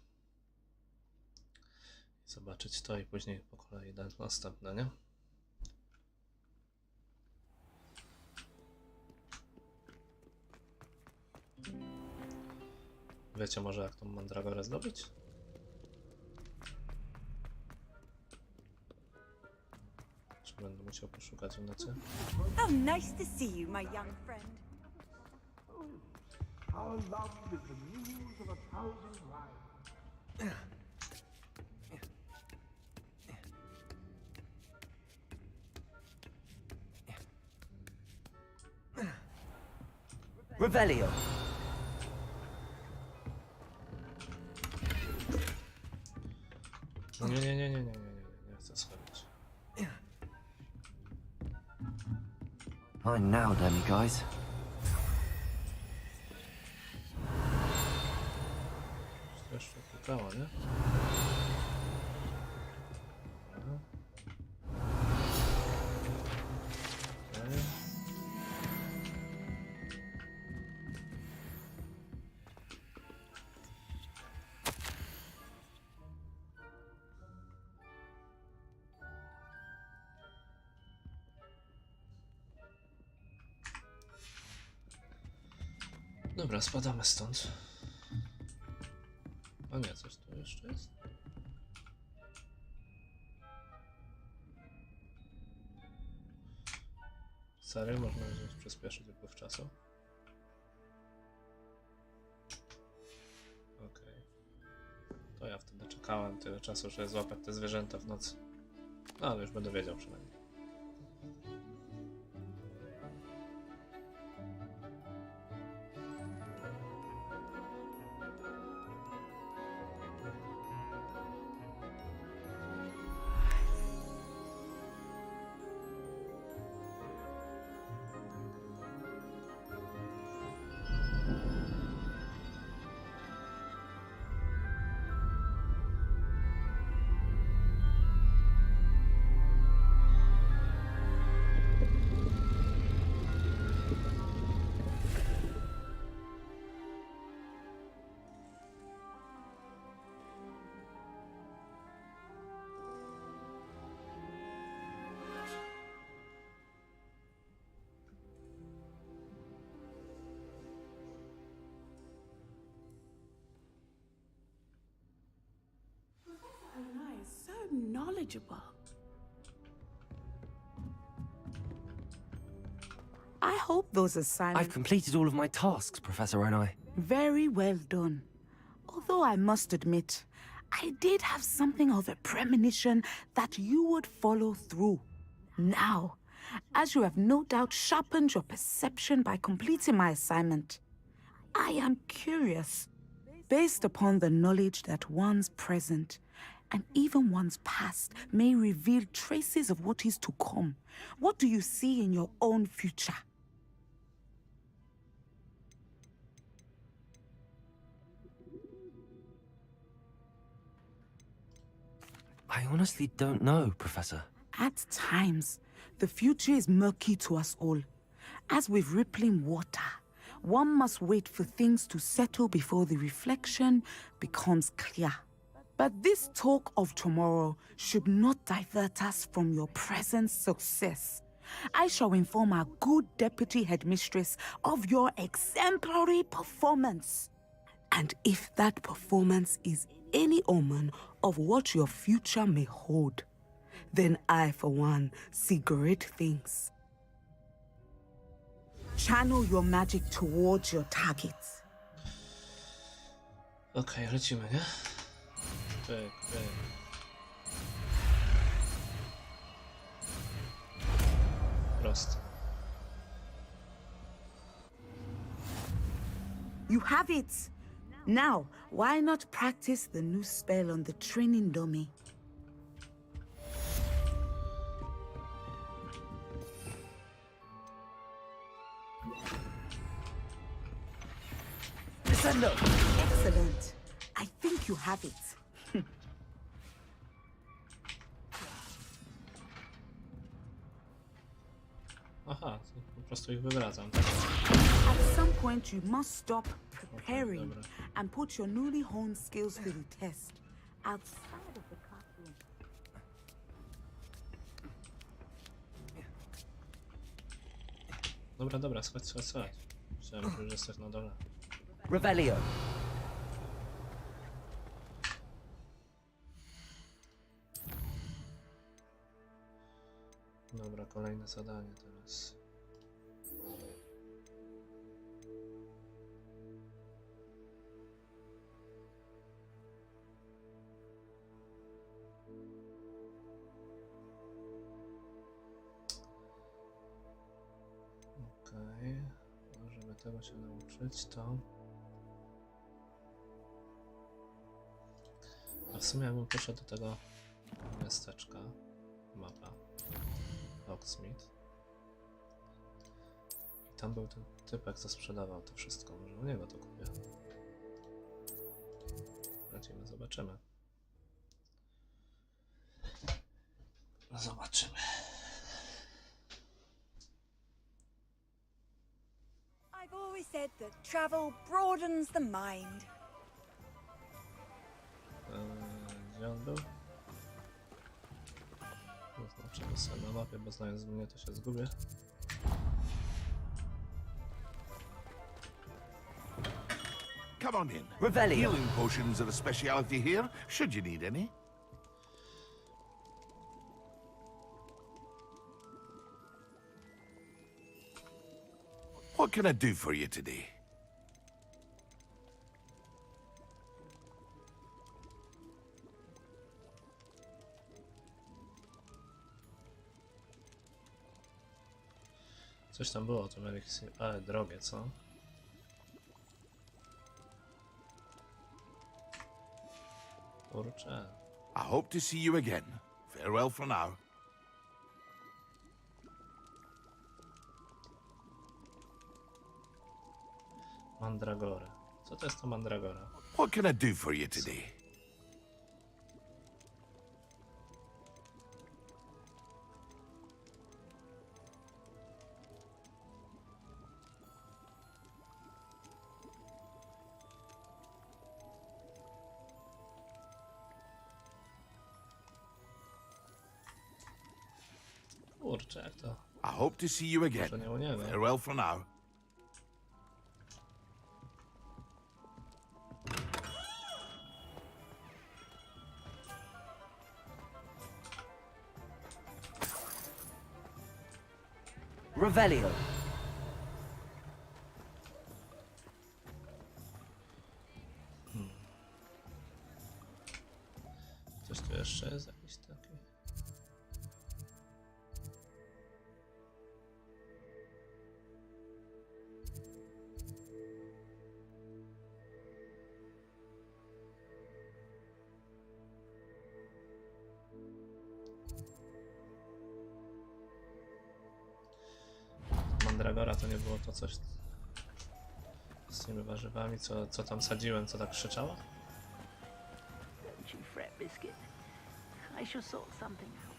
S1: Zobaczyć to i później po kolei dać następne, nie? Wiecie może jak tą mandragorę zdobyć? Czy będę musiał poszukać w nocy?
S14: How nice to see you, my young friend.
S9: Our love is the news of a thousand lives.
S2: Revelio.
S1: Nie chcę schodzić.
S2: Fine now, Demi guys.
S1: Jeszcze pukało, nie? Aha. Okay. Dobra, spadamy stąd. A nie, coś tu jeszcze jest? Serio? Można wziąć przyspieszyć upływ czasu? Okej. To ja wtedy czekałem tyle czasu, żeby złapać te zwierzęta w nocy. No, ale już będę wiedział przynajmniej.
S10: So knowledgeable. I hope those assignments...
S2: I've completed all of my tasks, Professor Onai.
S10: Very well done. Although I must admit, I did have something of a premonition that you would follow through. Now, as you have no doubt sharpened your perception by completing my assignment, I am curious, based upon the knowledge that one's present and even one's past may reveal traces of what is to come. What do you see in your own future?
S2: I honestly don't know, Professor.
S10: At times, the future is murky to us all. As with rippling water, one must wait for things to settle before the reflection becomes clear. But this talk of tomorrow should not divert us from your present success. I shall inform our good deputy headmistress of your exemplary performance. And if that performance is any omen of what your future may hold, then I, for one, see great things. Channel your magic towards your targets.
S1: Okej, lecimy, nie? Pyk, pyk. Prosto.
S10: You have it! Now, why not practice the new spell on the training dummy? Excellent. I think you have it.
S1: Aha, to po prostu ich wywracam, tak?
S10: At some point, you must stop preparing and put your newly honed skills to the test outside of the classroom.
S1: Dobra, dobra, schodź. Myślałem, że już jesteś na dole.
S13: Revelio.
S1: Dobra, kolejne zadanie teraz. Okej, żeby tego się nauczyć, to... A w sumie jakbym poszedł do tego miasteczka, mapa, Hogsmead. I tam był ten typek, co sprzedawał to wszystko. Może u niego to kupię. Lecimy, zobaczymy. Zobaczymy.
S14: I've always said that travel broadens the mind.
S1: Gdzie on był? Zaznaczymy sobie na mapie, bo znając mnie to się zgubię.
S15: Come on in.
S13: Revelio.
S15: Healing potions are a speciality here, should you need any. What can I do for you today?
S1: Coś tam było, to miał jakieś... Ale drogie, co? Kurczę.
S15: I hope to see you again. Farewell for now.
S1: Mandragory. Co to jest to mandragora?
S15: What can I do for you today?
S1: Kurczę, jak to?
S15: I hope to see you again.
S1: Może nie u niego.
S15: Farewell for now.
S13: Revelio.
S1: Coś tu jeszcze jest jakiś taki? Mandragora to nie było to coś z tymi warzywami, co tam sadziłem, co tak krzyczało?
S8: Don't you fret, Biscuit. I shall sort something out.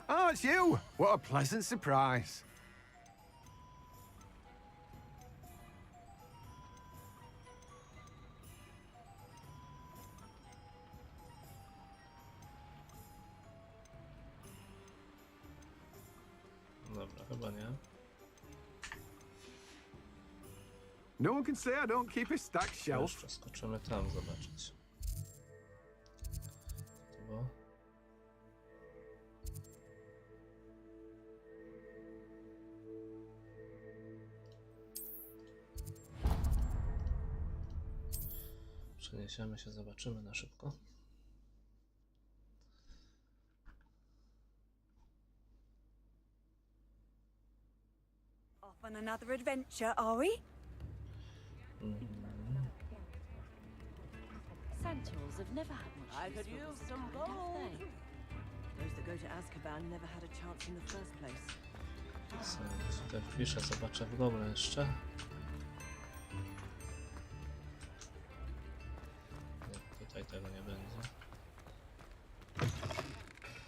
S7: Oh, it's you! What a pleasant surprise.
S1: Dobra, chyba nie.
S16: No one can say I don't keep a stacked shelf.
S1: Już przeskoczymy tam zobaczyć. To było? Przeniesiemy się, zobaczymy na szybko.
S14: Off on another adventure, are we?
S17: Centaurs have never had much
S18: I could
S17: use
S18: use
S17: for
S18: some
S17: this kind, have
S18: gold.
S17: they?
S18: Those that go to Azkaban never had a chance in the first place.
S1: Tutaj wpiszę, zobaczę w Google jeszcze. Nie, tutaj tego nie będzie.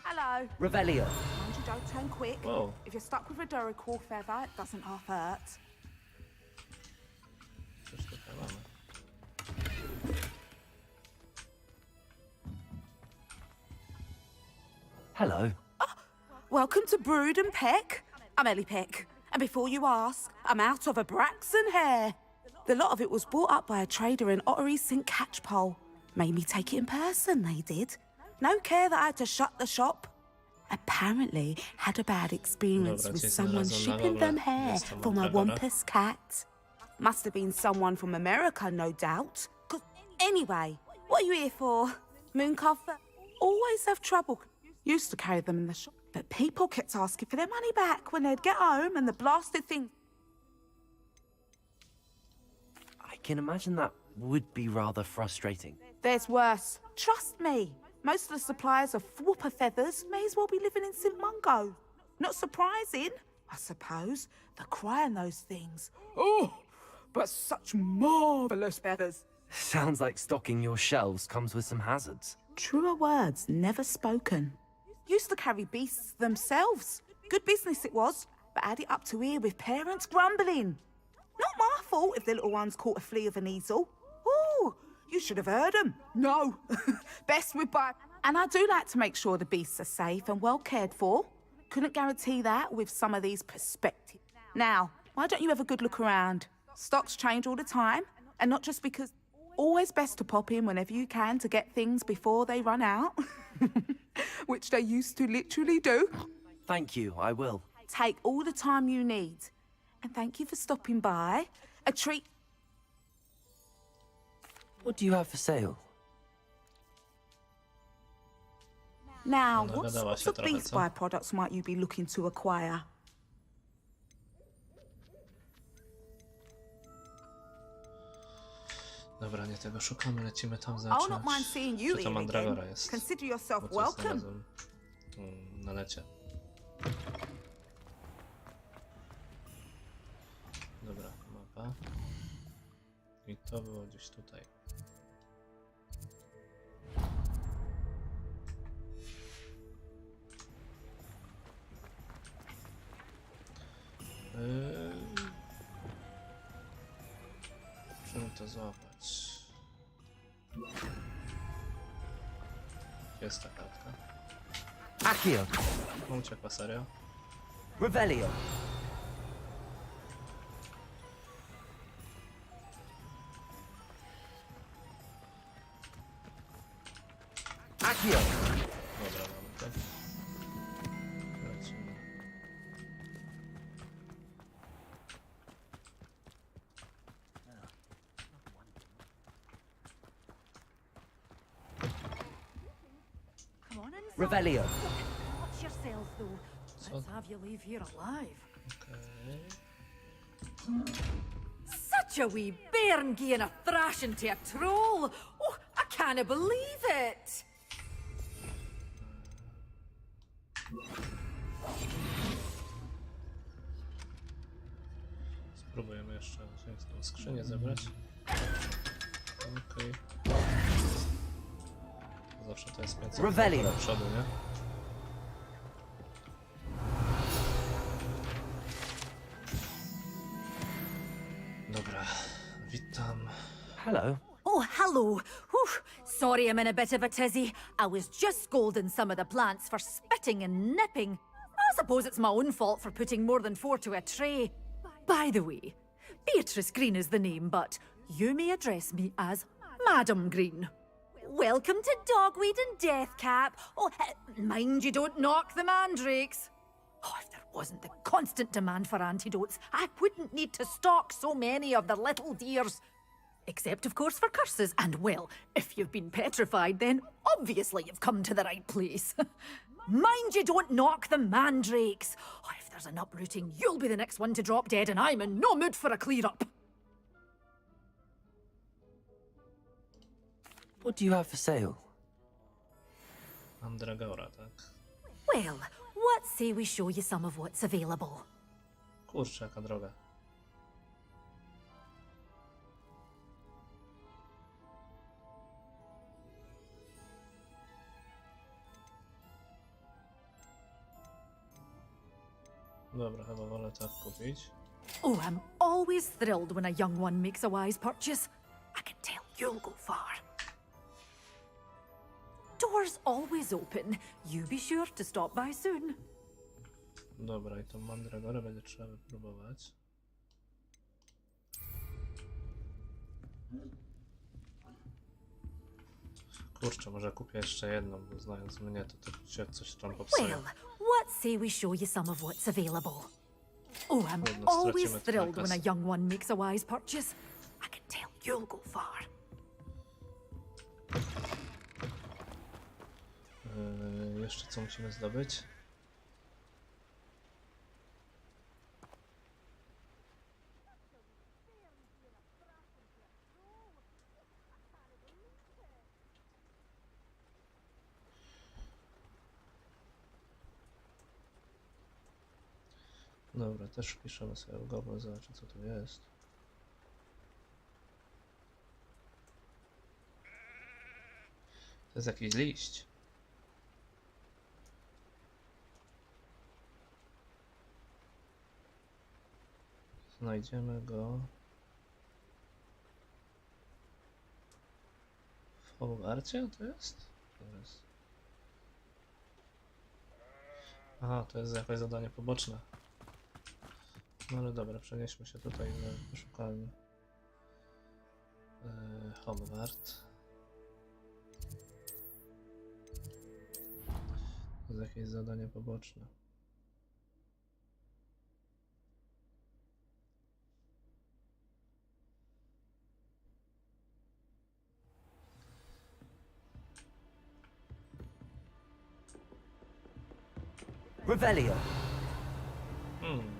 S10: Hello.
S13: Revelio.
S10: Mind you don't turn quick.
S1: Whoa.
S10: If you're stuck with a Duracell feather, it doesn't half hurt.
S1: Coś tutaj mamy.
S2: Hello.
S10: Welcome to Brood and Peck. I'm Ellie Peck. And before you ask, I'm out of a Braxton hair. The lot of it was bought up by a trader in Ottery St. Catchpole. Made me take it in person, they did. No care that I had to shut the shop. Apparently had a bad experience with someone shipping them hair for my Wampus cat. Must have been someone from America, no doubt. Anyway, what are you here for? Mooncover? Always have trouble. Used to carry them in the shop, but people kept asking for their money back when they'd get home and the blasted thing.
S2: I can imagine that would be rather frustrating.
S10: There's worse. Trust me. Most of the suppliers of whooper feathers may as well be living in St. Mungo. Not surprising, I suppose, the cry on those things. Oh, but such marvellous feathers.
S2: Sounds like stocking your shelves comes with some hazards.
S10: Truer words never spoken. Used to carry beasts themselves. Good business it was, but had it up to here with parents grumbling. Not my fault if the little ones caught a flea of an easel. Ooh, you should have heard them. No, best with by. And I do like to make sure the beasts are safe and well cared for. Couldn't guarantee that with some of these perspectives. Now, why don't you have a good look around? Stocks change all the time, and not just because. Always best to pop in whenever you can to get things before they run out. Which they used to literally do.
S2: Thank you, I will.
S10: Take all the time you need. And thank you for stopping by. A treat.
S2: What do you have for sale?
S10: Now,
S1: Ona
S10: what
S1: gadała
S10: sorts
S1: się
S10: of
S1: trochę,
S10: beast
S1: co?
S10: byproducts might you be looking to acquire?
S1: Dobra, nie tego szukamy, lecimy tam
S10: I'll not mind
S1: zacząć.
S10: seeing you
S1: Czy to
S10: here
S1: Mandragora
S10: again.
S1: jest?
S10: Consider yourself
S1: Bo coś
S10: welcome.
S1: znalazłem, na lecie. Dobra, mapa. I to było gdzieś tutaj. Musimy to złapać. Jest ta kartka.
S2: Accio.
S1: Uciekła, serio?
S2: Revelio. Accio.
S1: Dobra, mamy to. Lecimy.
S17: Come on inside.
S2: Revelio.
S17: Watch yourself, though. Let's have you leave here alive. Such a wee bairn gieing a thrashing to a troll. Oh, I can't believe it.
S1: Spróbujemy jeszcze tą skrzynię zebrać. Okej. Zawsze to jest 500
S2: Revelio.
S1: do przodu, nie? Dobra, witam.
S2: Hello.
S17: Oh, hello. Whew. Sorry I'm in a bit of a tizzy. I was just scolding some of the plants for spitting and nipping. I suppose it's my own fault for putting more than 4 to a tray. By the way, Beatrice Green is the name, but you may address me as Madam Green. Welcome to Dogweed and Deathcap. Oh, mind you don't knock the mandrakes. Oh, if there wasn't the constant demand for antidotes, I wouldn't need to stock so many of the little dears. Except, of course, for curses. And, well, if you've been petrified, then obviously you've come to the right place. Mind you don't knock the mandrakes. Oh, if there's an uprooting, you'll be the next one to drop dead, and I'm in no mood for a clear-up.
S2: What do you have for sale?
S1: Mandragora, tak?
S17: Well, what say we show you some of what's available?
S1: Kurczę, jaka droga. Dobra, chyba wolę tak kupić.
S17: Oh, I'm always thrilled when a young one makes a wise purchase. I can tell you'll go far. Doors always open. You be sure to stop by soon.
S1: Dobra, i tą mandragorę będzie trzeba wypróbować. Kurczę, może kupię jeszcze jedną, bo znając mnie, to się coś tam popsuje.
S17: Well, what say we show you some of what's available? Oh, I'm always thrilled when a young one makes a wise purchase. I can tell you'll go far.
S1: Jeszcze co musimy zdobyć? Dobra, też wpiszemy sobie w Google, zobaczymy co to jest. To jest jakiś liść. Znajdziemy go w Hogwarcie, to jest? Aha, to jest jakieś zadanie poboczne. No ale dobra, przenieśmy się tutaj na poszukalnię. Hogwart. To jest jakieś zadanie poboczne.
S2: Revelio.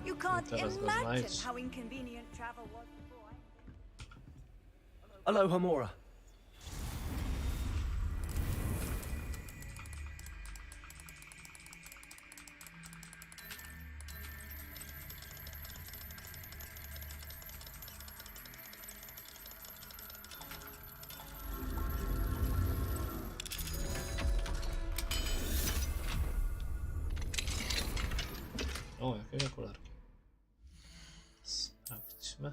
S14: You can't
S1: teraz go
S14: imagine
S1: znajdź.
S14: how inconvenient travel was before.
S2: Aloha Mora.
S1: O, jakie okularki. Sprawdźmy.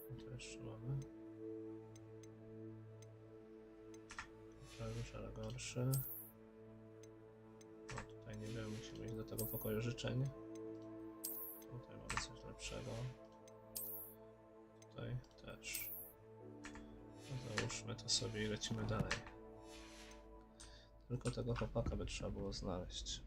S1: Co tu jeszcze mamy? Już, ale gorszy. O, tutaj nie wiem, musimy iść do tego pokoju życzeń. Tutaj mamy coś lepszego. Tutaj też. Załóżmy to sobie i lecimy dalej. Tylko tego chłopaka by trzeba było znaleźć.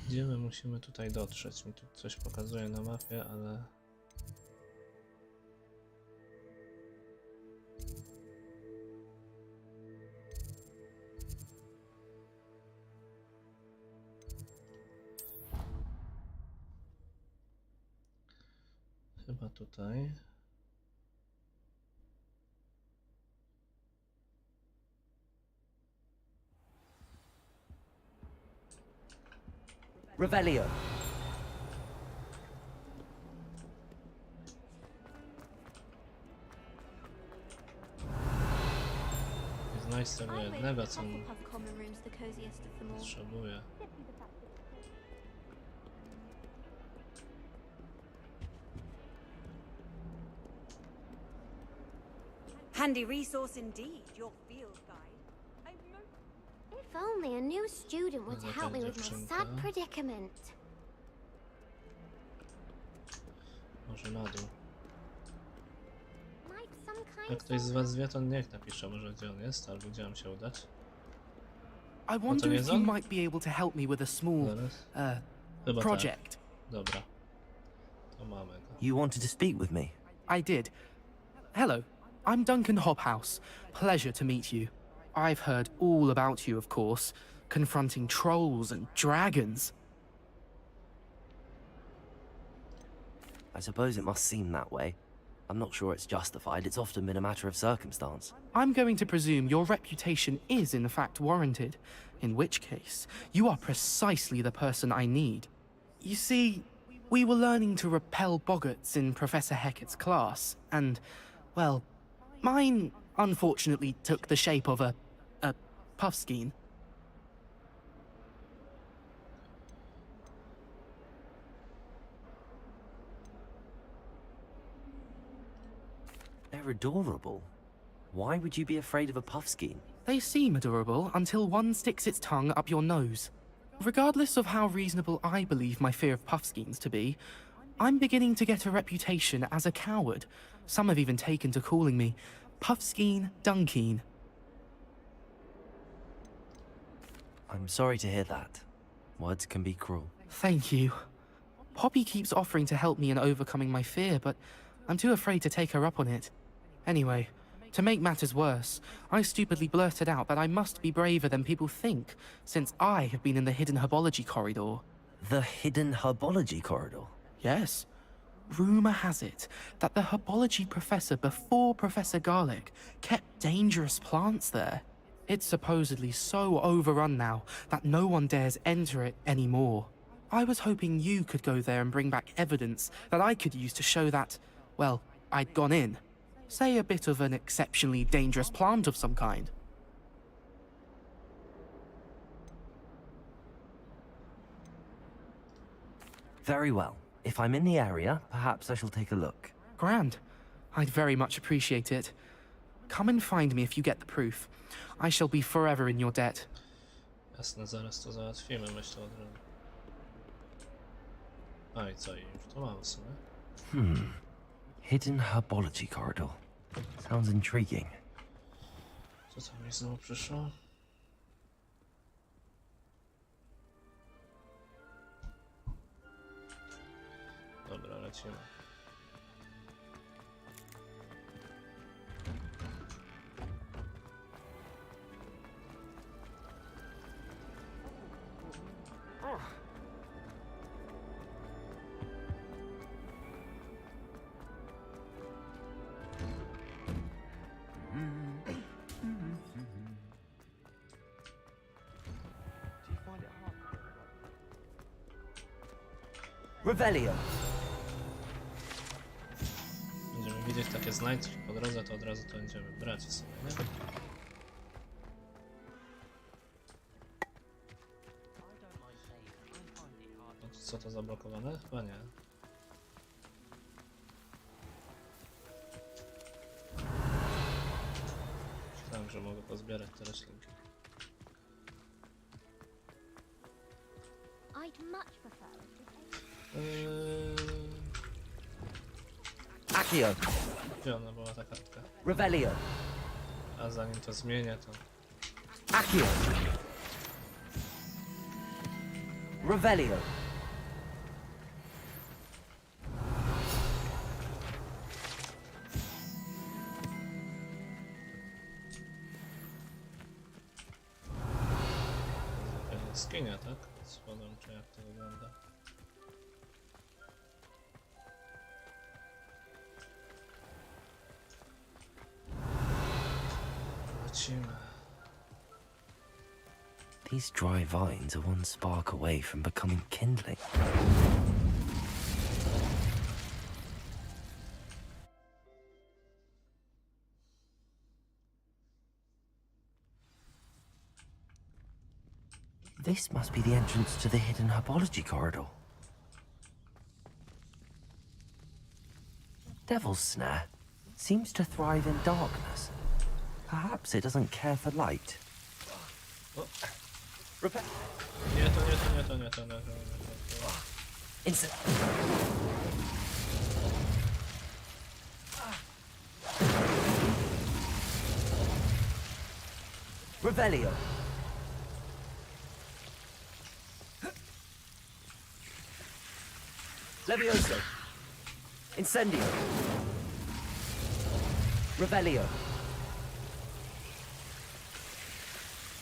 S1: Gdzie my musimy tutaj dotrzeć? Mi tu coś pokazuje na mapie, ale... Chyba tutaj.
S2: Revelio.
S1: znajdź z tego jednego, co
S12: Hufflepuff common room's the coziest of them all.
S1: potrzebuję.
S14: Handy resource indeed, your field guide.
S12: If only a new student were to help me with my sad predicament.
S1: Może na dół.
S12: Might some kind
S1: Jak ktoś z was wie, to niech napisze może gdzie on jest, albo gdzie mam się udać.
S19: I wonder if you might be able to help me with a small
S1: Chyba
S19: project.
S1: Tak. Dobra. To mamy go.
S2: You wanted to speak with me?
S19: I did. Hello, I'm Duncan Hobhouse. Pleasure to meet you. I've heard all about you, of course, confronting trolls and dragons.
S2: I suppose it must seem that way. I'm not sure it's justified. It's often been a matter of circumstance.
S19: I'm going to presume your reputation is in fact warranted, in which case, you are precisely the person I need. You see, we were learning to repel boggarts in Professor Hecat's class, and, well, mine unfortunately took the shape of a puffskein.
S2: They're adorable. Why would you be afraid of a puffskein?
S19: They seem adorable until one sticks its tongue up your nose. Regardless of how reasonable I believe my fear of puffskeins to be, I'm beginning to get a reputation as a coward. Some have even taken to calling me Puffskein Dunkeen.
S2: I'm sorry to hear that. Words can be cruel.
S19: Thank you. Poppy keeps offering to help me in overcoming my fear, but I'm too afraid to take her up on it. Anyway, to make matters worse, I stupidly blurted out that I must be braver than people think, since I have been in the hidden herbology corridor.
S2: The hidden herbology corridor?
S19: Yes. Rumour has it that the herbology professor before Professor Garlic kept dangerous plants there. It's supposedly so overrun now that no one dares enter it anymore. I was hoping you could go there and bring back evidence that I could use to show that, well, I'd gone in. Say a bit of an exceptionally dangerous plant of some kind.
S2: Very well. If I'm in the area, perhaps I shall take a look.
S19: Grand. I'd very much appreciate it. Come and find me if you get the proof. I shall be forever in your debt.
S1: Jasne, zaraz to załatwimy, myślę od razu. A i co, i już to mam w sumie.
S2: Hidden herbology corridor. Sounds intriguing.
S1: Co mi znowu przyszło? Dobra, lecimy.
S2: Revelio.
S1: Będziemy widzieć takie znajdźki po drodze, to od razu to będziemy brać sobie, nie? No to co to zablokowane? Chyba nie. Myślałem, że mogę pozbierać te roślinki.
S12: I'd much prefer
S2: Accio.
S1: Gdzie ona była ta kartka?
S2: Revelio.
S1: A zanim to zmienię, to...
S2: Accio. Revelio.
S1: Jaskinia, tak? Z wodą, czy jak to wygląda? Lecimy.
S2: These dry vines are one spark away from becoming kindling. This must be the entrance to the hidden herbology corridor. Devil's Snare seems to thrive in darkness. Perhaps it doesn't care for light.
S1: Nie, to nie.
S2: Revelio. Levioso. Incendio. Revelio.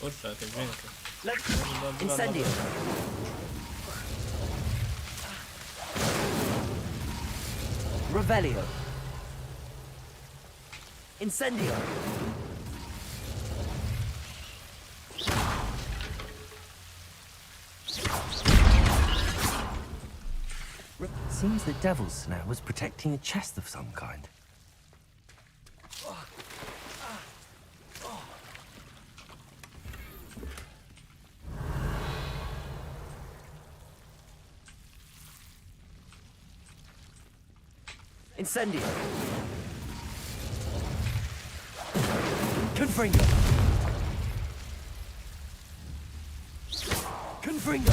S1: Kurczę, jakie dźwięki.
S2: Incendio. Revelio. Incendio. Seems the Devil's Snare was protecting a chest of some kind. Incendio. Confringo. Confringo.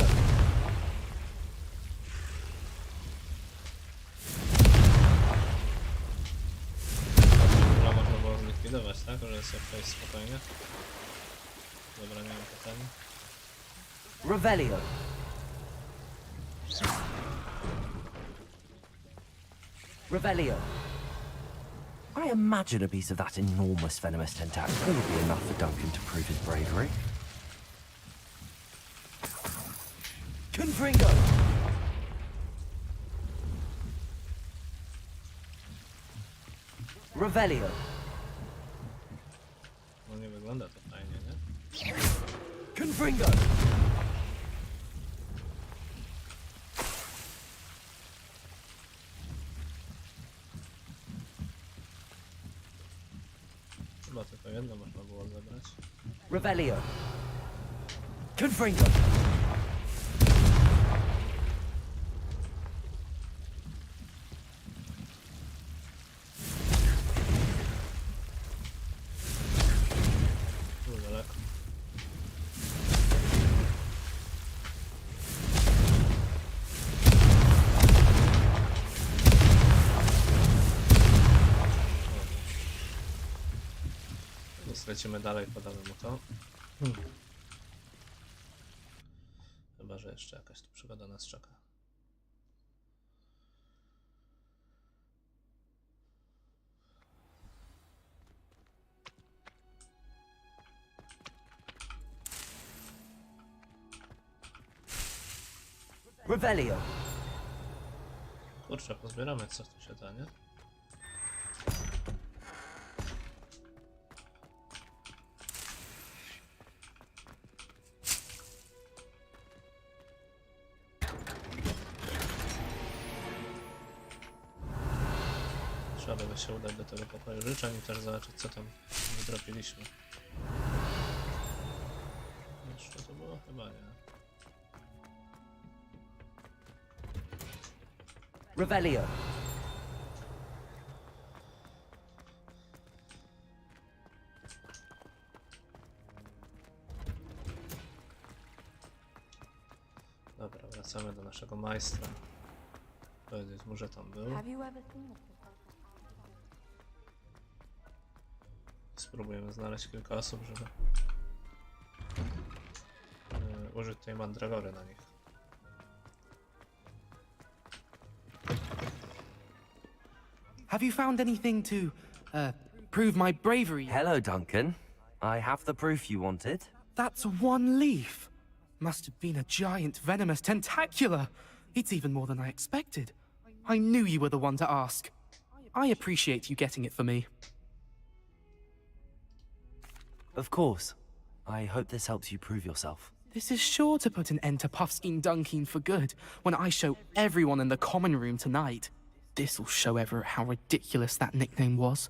S1: Dobra, można było zlikwidować, tak? Że jest przejść spokojnie. Dobra, nie mam pytania.
S2: Revelio. Revelio. I imagine a piece of that enormous venomous tentacle would be enough for Duncan to prove his bravery. Confringo! Revelio.
S1: No nie wygląda to fajnie, nie?
S2: Confringo!
S1: Chyba tylko jedno można było zebrać.
S2: Revelio. Confringo.
S1: Daleko. Więc lecimy dalej, podamy mu to. Chyba, że jeszcze jakaś tu przygoda nas czeka.
S2: Revelio.
S1: Kurczę, pozbieramy co tu się da, nie? Trzeba by się udać do tego pokoju życzeń i też zobaczyć, co tam wydropiliśmy. Jeszcze to było? Chyba nie.
S2: Revelio.
S1: Dobra, wracamy do naszego majstra. Powiedzieć mu, że tam był. Spróbujemy znaleźć kilka osób, żeby użyć tej mandragory na nich.
S19: Have you found anything to, prove my bravery?
S2: Hello, Duncan. I have the proof you wanted.
S19: That's one leaf. Must have been a giant venomous tentacula. It's even more than I expected. I knew you were the one to ask. I appreciate you getting it for me.
S2: Of course. I hope this helps you prove yourself.
S19: This is sure to put an end to Puffskein Dunkeen for good when I show everyone in the common room tonight. This'll show Everett how ridiculous that nickname was.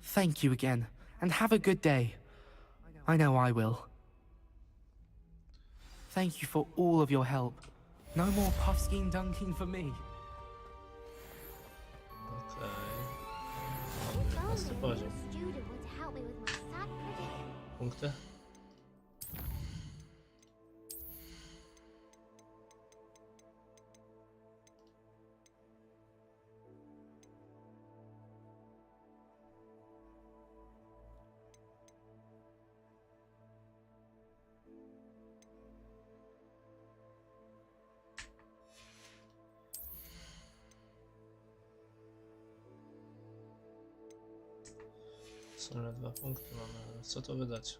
S19: Thank you again, and have a good day. I know I will. thank you for all of your help. No more puffskein dunking for me.
S1: Okej.
S12: If only
S1: 15
S12: a
S1: poziom.
S12: new student were to help me with my sad predicament.
S1: Punkty? W sumie 2 punkty mamy, ale co to wydać?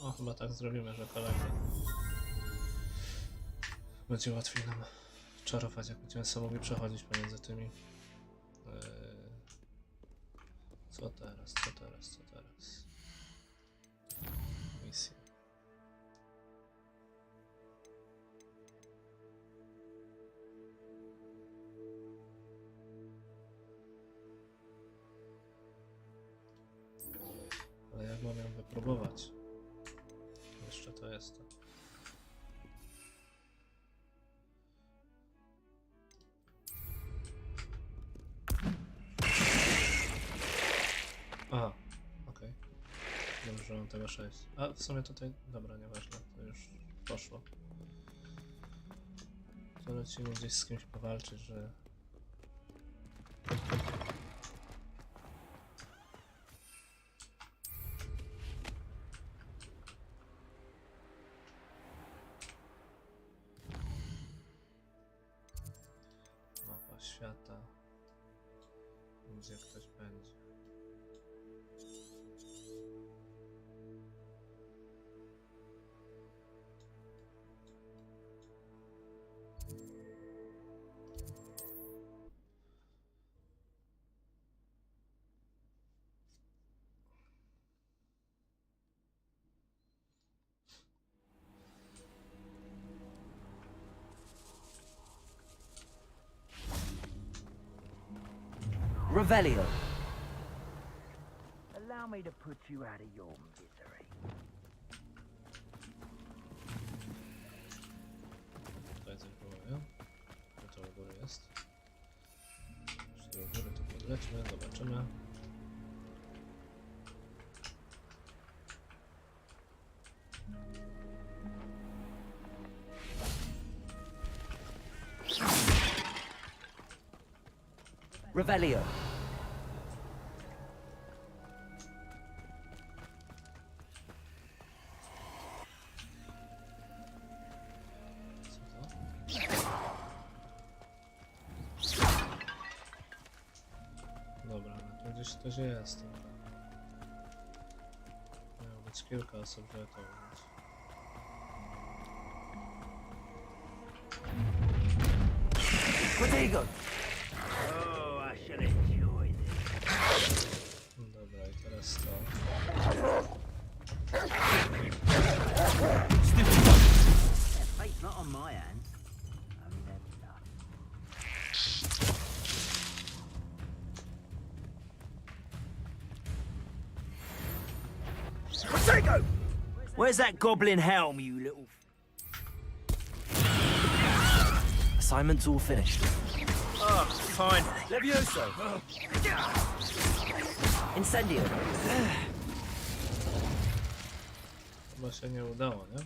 S1: O, chyba tak zrobimy, że kolejny będzie łatwiej nam czarować, jak będziemy sobie mogli przechodzić pomiędzy tymi. Co teraz? Misja. Ale jak mam ją wypróbować? Jeszcze to jest to. Aha, okej. Dobrze, że mam tego 6. A w sumie tutaj, dobra, nieważne, to już poszło. To lecimy gdzieś z kimś powalczyć, że... Mapa świata, gdzie ktoś będzie.
S2: Revelio.
S8: Allow me to put you out of your misery.
S1: Tutaj coś było, nie? No to u góry jest. Jeśli u góry to podlećmy, zobaczymy.
S2: Revelio.
S1: Dobra, no tu gdzieś ktoś jest. Miało być kilka osób, żeby to użyć.
S2: Rodrigo.
S8: Oh, I shall enjoy this.
S1: Dobra, i teraz to.
S8: Fate's not on my hands. Only their blood.
S7: Rodrigo! Where's that goblin helm, you little...
S2: Assignment's all finished.
S7: Oh, fine. Levioso.
S2: Incendio.
S1: Chyba się nie udało, nie?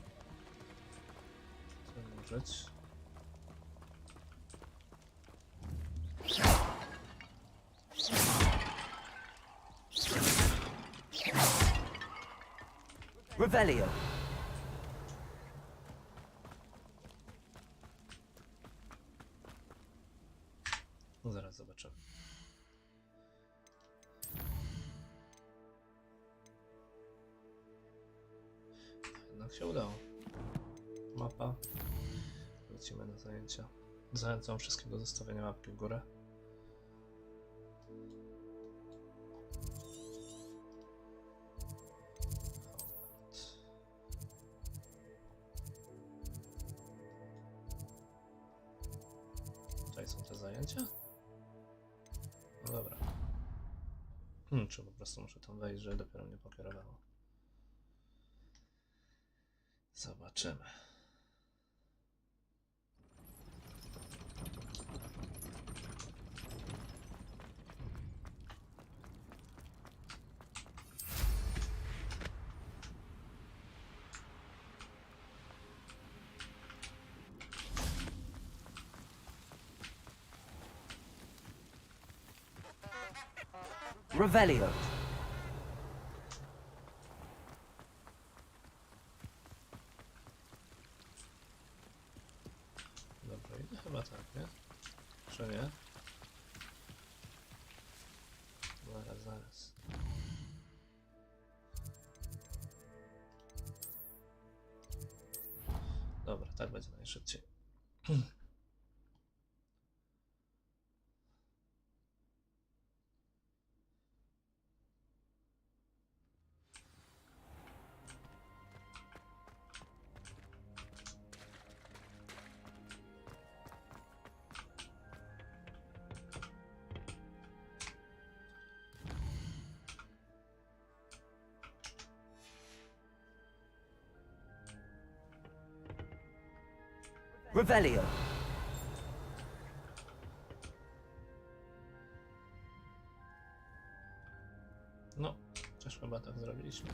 S1: Co użyć?
S2: Revelio.
S1: No zaraz zobaczymy. Jednak się udało. Mapa. Lecimy na zajęcia. Zachęcam wszystkich do zostawienia łapki w górę. Hogwart. zdjęcia? No dobra. Czy po prostu muszę tam wejść, że dopiero mnie pokierowało. Zobaczymy.
S2: Revelio.
S1: Dobra, idę chyba tak, nie? Czy nie? Zaraz. Dobra, tak będzie najszybciej.
S2: Revelio.
S1: No, też chyba tak zrobiliśmy.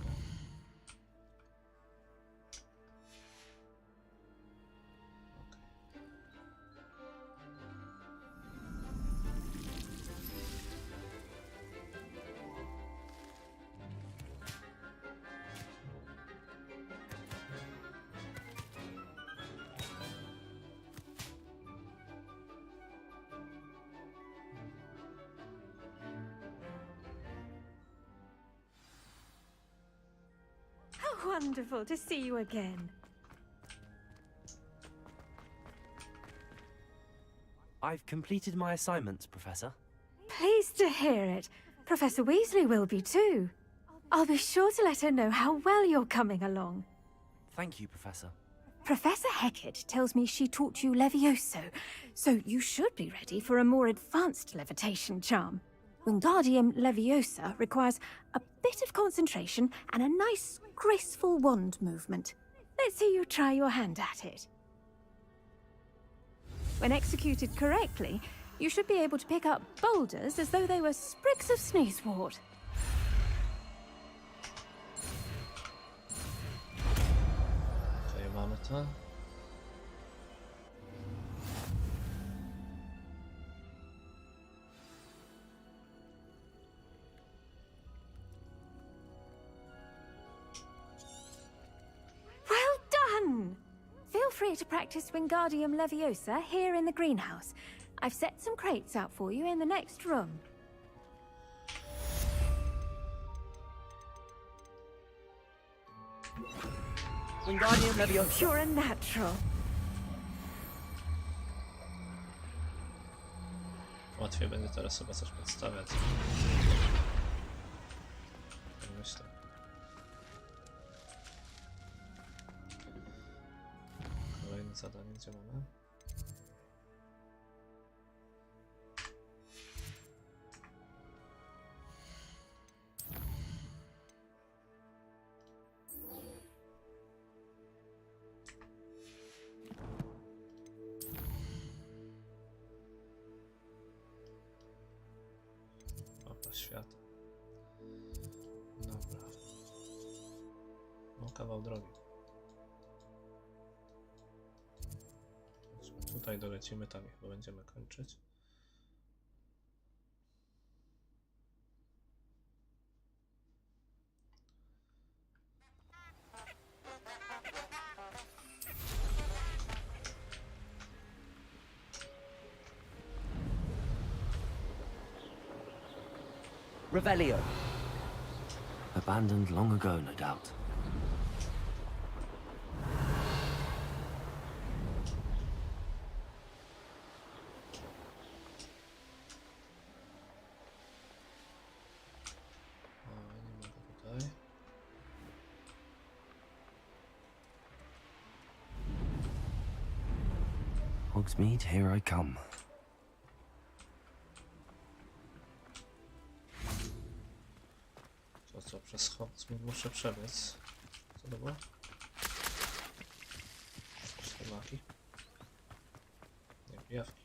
S17: Wonderful to see you again.
S2: I've completed my assignments, Professor.
S17: Pleased to hear it. Professor Weasley will be too. I'll be sure to let her know how well you're coming along.
S2: Thank you, Professor.
S17: Professor Hecat tells me she taught you Levioso, so you should be ready for a more advanced levitation charm. Wingardium Leviosa requires a bit of concentration and a nice, graceful wand movement. Let's see you try your hand at it. When executed correctly, you should be able to pick up boulders as though they were sprigs of sneezewort.
S1: Okej, mamy to.
S17: Feel free to practice Wingardium Leviosa here in the greenhouse. I've set some crates out for you in the next room.
S2: Wingardium Leviosa.
S17: You're a natural.
S1: Łatwiej będzie teraz chyba coś podstawiać. Tak myślę. Kolejne zadanie, gdzie mamy? Mapa świata. Dobra. No, kawał drogi. Tutaj dolecimy, tam chyba będziemy kończyć.
S2: Revelio. Abandoned long ago, no doubt. Hogsmead, here I come.
S1: Przez Hogsmead muszę przebiec. Co to było? Ślimaki? Nie, pijawki.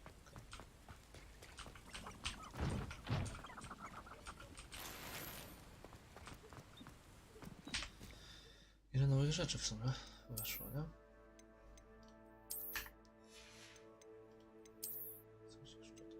S1: Ile nowych rzeczy w sumie weszło, nie? Coś jeszcze tutaj.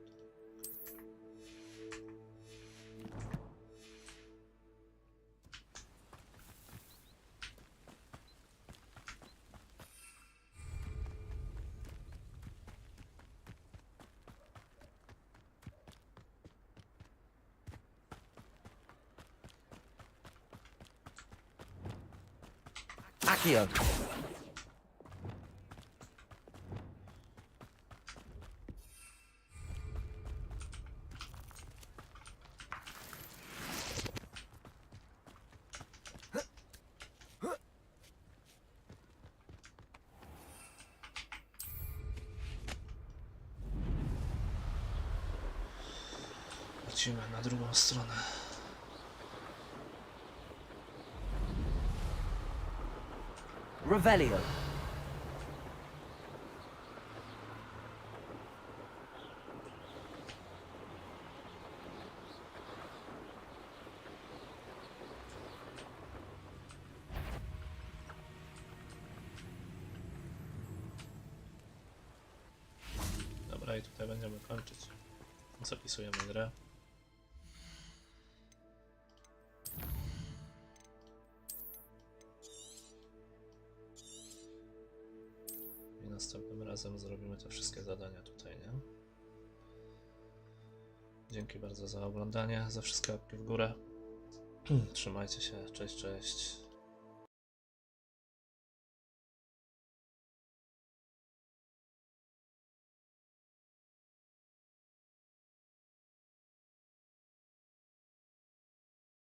S2: Accio.
S1: Lecimy na drugą stronę.
S2: Revelio.
S1: Dobra, i tutaj będziemy kończyć. Zapisujemy grę. I następnym razem zrobimy te wszystkie zadania tutaj, nie? Dzięki bardzo za oglądanie, za wszystkie łapki w górę. Trzymajcie się, cześć, cześć.